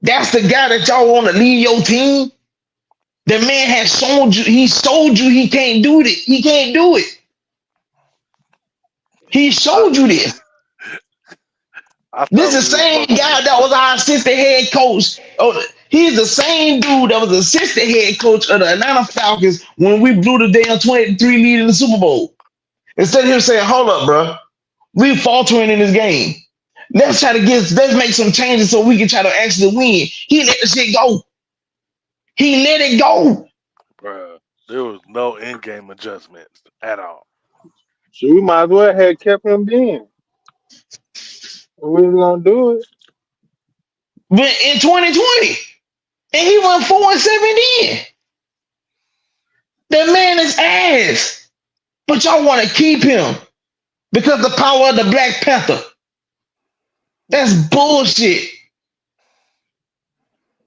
That's the guy that y'all want to lead your team. The man has sold you. He sold you. He can't do it. He can't do it. He I, showed you this. I This thought is we the were same supposed to guy be. that was our assistant head coach. Oh, he's the same dude that was assistant head coach of the Atlanta Falcons when we blew the damn 23 lead in the Super Bowl. Instead of him saying, "Hold up, bro, we faltering in this game. Let's make some changes so we can try to actually win." He let the shit go. He let it go. Bruh, there was no in-game adjustments at all. So we might as well have kept him then. We was gonna do it. But in 2020, and he went 4-7 in. That man is ass. But y'all want to keep him because the power of the Black Panther. That's bullshit.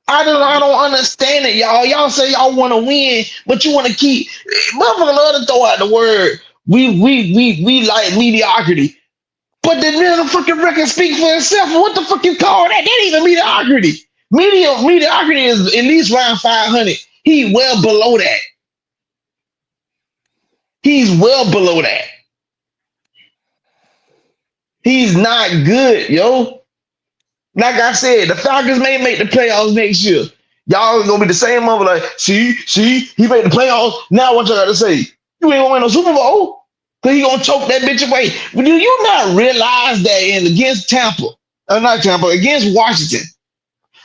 I don't understand it, y'all. Y'all say y'all want to win, but you want to keep motherfucker love to throw out the word. We like mediocrity. But the fucking record speaks for itself. What the fuck you call that? That ain't even mediocrity. Mediocrity is at least around 500. He well below that. He's well below that. He's not good, yo. Like I said, the Falcons may make the playoffs next year. Y'all gonna be the same mother like, see, he made the playoffs. Now what y'all gotta say? You ain't gonna win no Super Bowl. Cause he gonna choke that bitch away. But do you not realize that against Tampa, not Tampa, against Washington,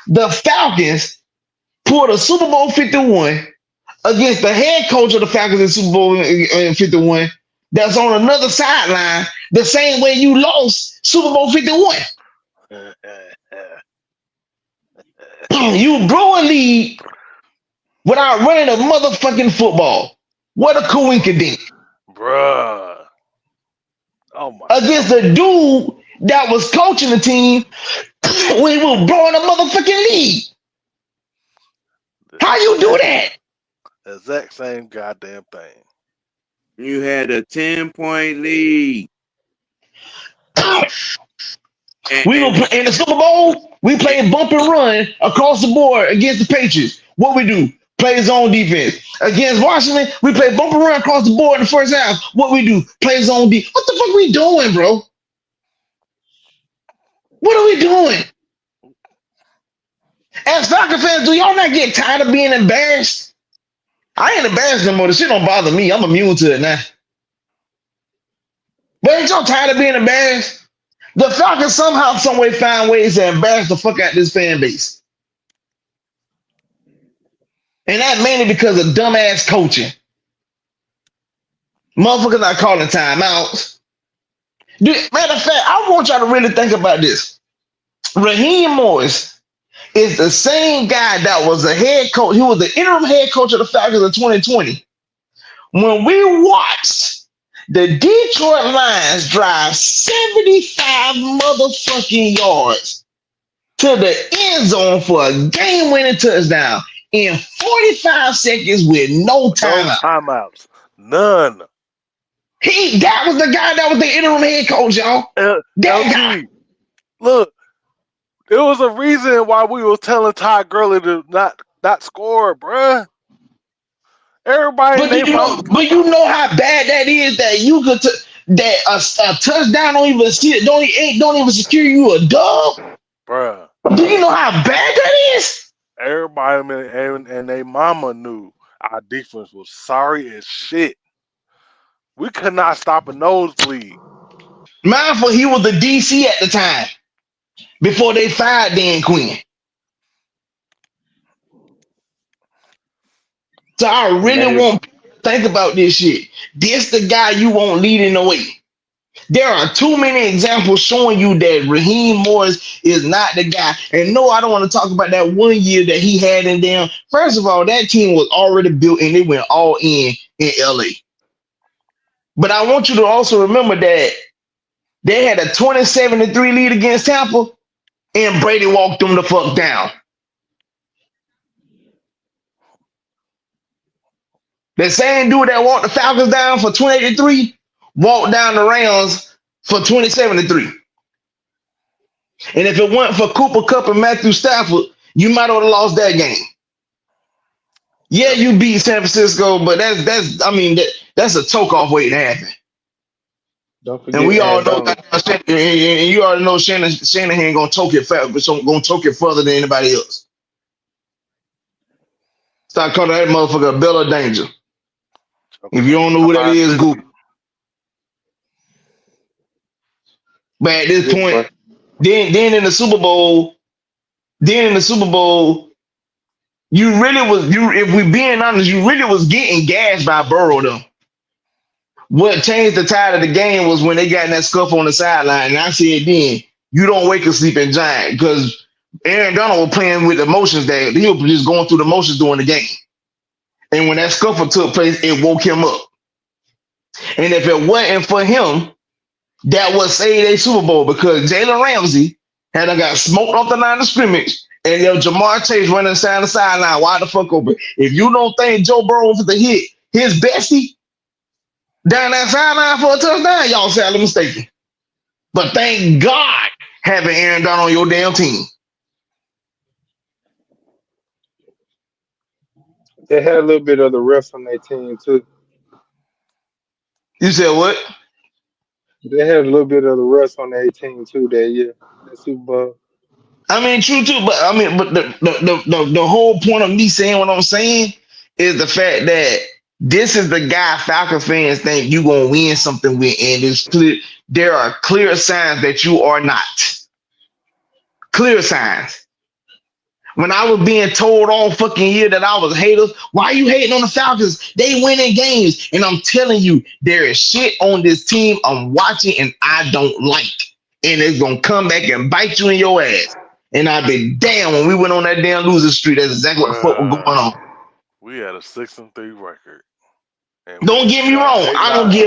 the Falcons pulled a Super Bowl 51 against the head coach of the Falcons in Super Bowl 51 that's on another sideline the same way you lost Super Bowl 51. You blow a lead without running a motherfucking football. What a coincidence. Bruh. Oh my Against god. the dude that was coaching the team when he was blowing a motherfucking lead. The How you do that? exact same goddamn thing. You had a 10-point lead. And, We were and, in the Super Bowl. We and played bump and run across the board against the Patriots. What we do? Play zone defense. Against Washington, we play bump and run across the board in the first half. What we do? Play zone defense. What the fuck we doing, bro? What are we doing? As Falcon fans, do y'all not get tired of being embarrassed? I ain't embarrassed no more. The shit don't bother me. I'm immune to it now. But ain't y'all tired of being embarrassed? The Falcons somehow, some way find ways to embarrass the fuck out this fan base. And that mainly because of dumbass coaching. Motherfuckers not calling timeouts. Matter of fact, I want y'all to really think about this. Raheem Morris is the same guy that was the head coach. He was the interim head coach of the Falcons in 2020. When we watched the Detroit Lions drive 75 motherfucking yards to the end zone for a game-winning touchdown in 45 seconds with no No timeout. timeouts. None. That was the guy that was the interim head coach, y'all. That guy. LT. Look, there was a reason why we was telling Ty Gurley to not score, bruh. Everybody But named mama, you know how bad that is that you could that a touchdown don't even secure you a dub. bruh. Do you know how bad that is? Everybody and they mama knew our defense was sorry as shit. We could not stop a nosebleed. Mindful, he was the DC at the time before they fired Dan Quinn. So I And really they want people to think about this shit. This the guy you want leading the way. There are too many examples showing you that Raheem Morris is not the guy. And no, I don't want to talk about that 1 year that he had in them. First of all, that team was already built and they went all in LA. But I want you to also remember that they had a 27-3 lead against Tampa, and Brady walked them the fuck down. The same dude that walked the Falcons down for 28-3 walked down the Rams for 27-3. And if it weren't for Cooper Kupp and Matthew Stafford, you might have lost that game. Yeah, yep. you beat San Francisco, but that's a choke off waiting to happen. Don't And forget we all Aaron know Donald. that, and you already know Shanahan gonna choke it gonna choke it further than anybody else. Start calling that motherfucker a Bell of Danger. Talking If you about don't know who that Popeye is, Google. biscuit. But at this Big point, boy. then in the Super Bowl, you really was you. If we being honest, you really was getting gashed by Burrow though. What changed the tide of the game was when they got in that scuff on the sideline. And I said then, you don't wake a sleeping giant because Aaron Donald was playing with emotions that he was just going through the motions during the game. And when that scuffle took place, it woke him up. And if it wasn't for him, that would save a Super Bowl because Jalen Ramsey had got smoked off the line of scrimmage. And Jamar Chase running inside the sideline, wide the fuck open. If you don't think Joe Burrow for the hit his bestie down that sideline for a touchdown, y'all sadly mistaken. But thank God having Aaron Donald on your damn team. They had a little bit of the refs on their team too. You said what? They had a little bit of the refs on their team too that year. That Super Bowl. I mean, true too, but I mean, but the whole point of me saying what I'm saying is the fact that this is the guy Falcons fans think you gonna win something with, and it's clear there are clear signs that you are not. Clear signs. When I was being told all fucking year that I was haters, why are you hating on the Falcons? They winning games. And I'm telling you, there is shit on this team I'm watching and I don't like. And it's gonna come back and bite you in your ass. And I've been damn when we went on that damn loser street. That's exactly what the fuck was going Bruh, on. we had a 6-3 record, and Don't get me y'all wrong. hating on.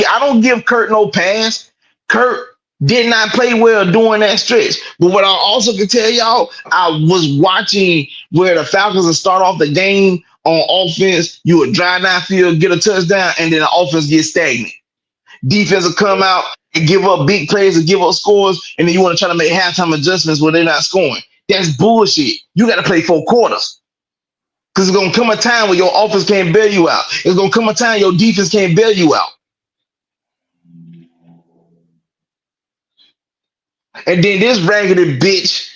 I don't give Kurt no pass. Kurt did not play well during that stretch. But what I also can tell y'all, I was watching where the Falcons would start off the game on offense. You would drive downfield, get a touchdown, and then the offense gets stagnant. Defense will come out and give up big plays and give up scores, and then you want to try to make halftime adjustments where they're not scoring. That's bullshit. You got to play 4 quarters. Because it's going to come a time where your offense can't bail you out. It's going to come a time your defense can't bail you out. And then this raggedy bitch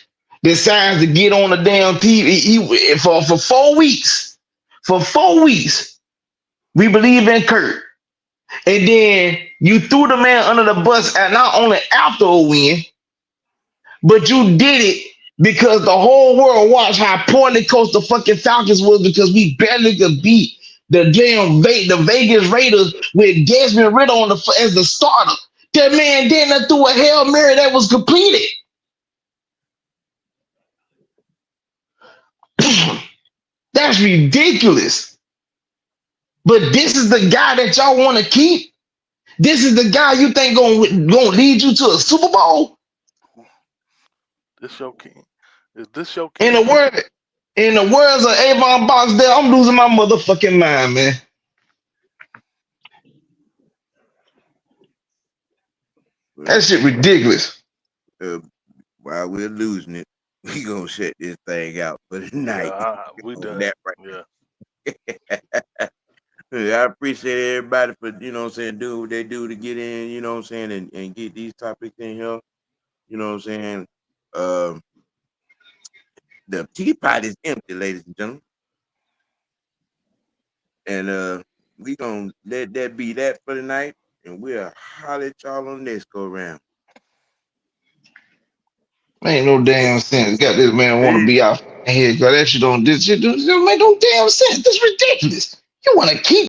decides to get on the damn TV for 4 weeks. For 4 weeks, we believe in Kurt. And then you threw the man under the bus and not only after a win, but you did it because the whole world watched how poorly coached the fucking Falcons was because we barely could beat the damn the Vegas Raiders with Desmond Ritter as the starter. That man then threw a Hail Mary that was completed. That's ridiculous. But this is the guy that y'all want to keep. This is the guy you think gonna lead you to a Super Bowl. This your king. Is this your In the king? word, in the words of Avon Boxdale, I'm losing my motherfucking mind, man. Well, That shit ridiculous. uh, while we're losing it, we gonna shut this thing out for the Yeah, night we on done. that Yeah. right. Yeah, I appreciate everybody for, doing what they do to get in, and get these topics in here. You know what I'm saying? Um, the teapot is empty, ladies and gentlemen. And we gonna let that be that for the night. And we'll holler at y'all on the next go round. Ain't no damn sense. Got this man want to Peace. be out here because that shit don't make no damn sense. This is ridiculous. You want to keep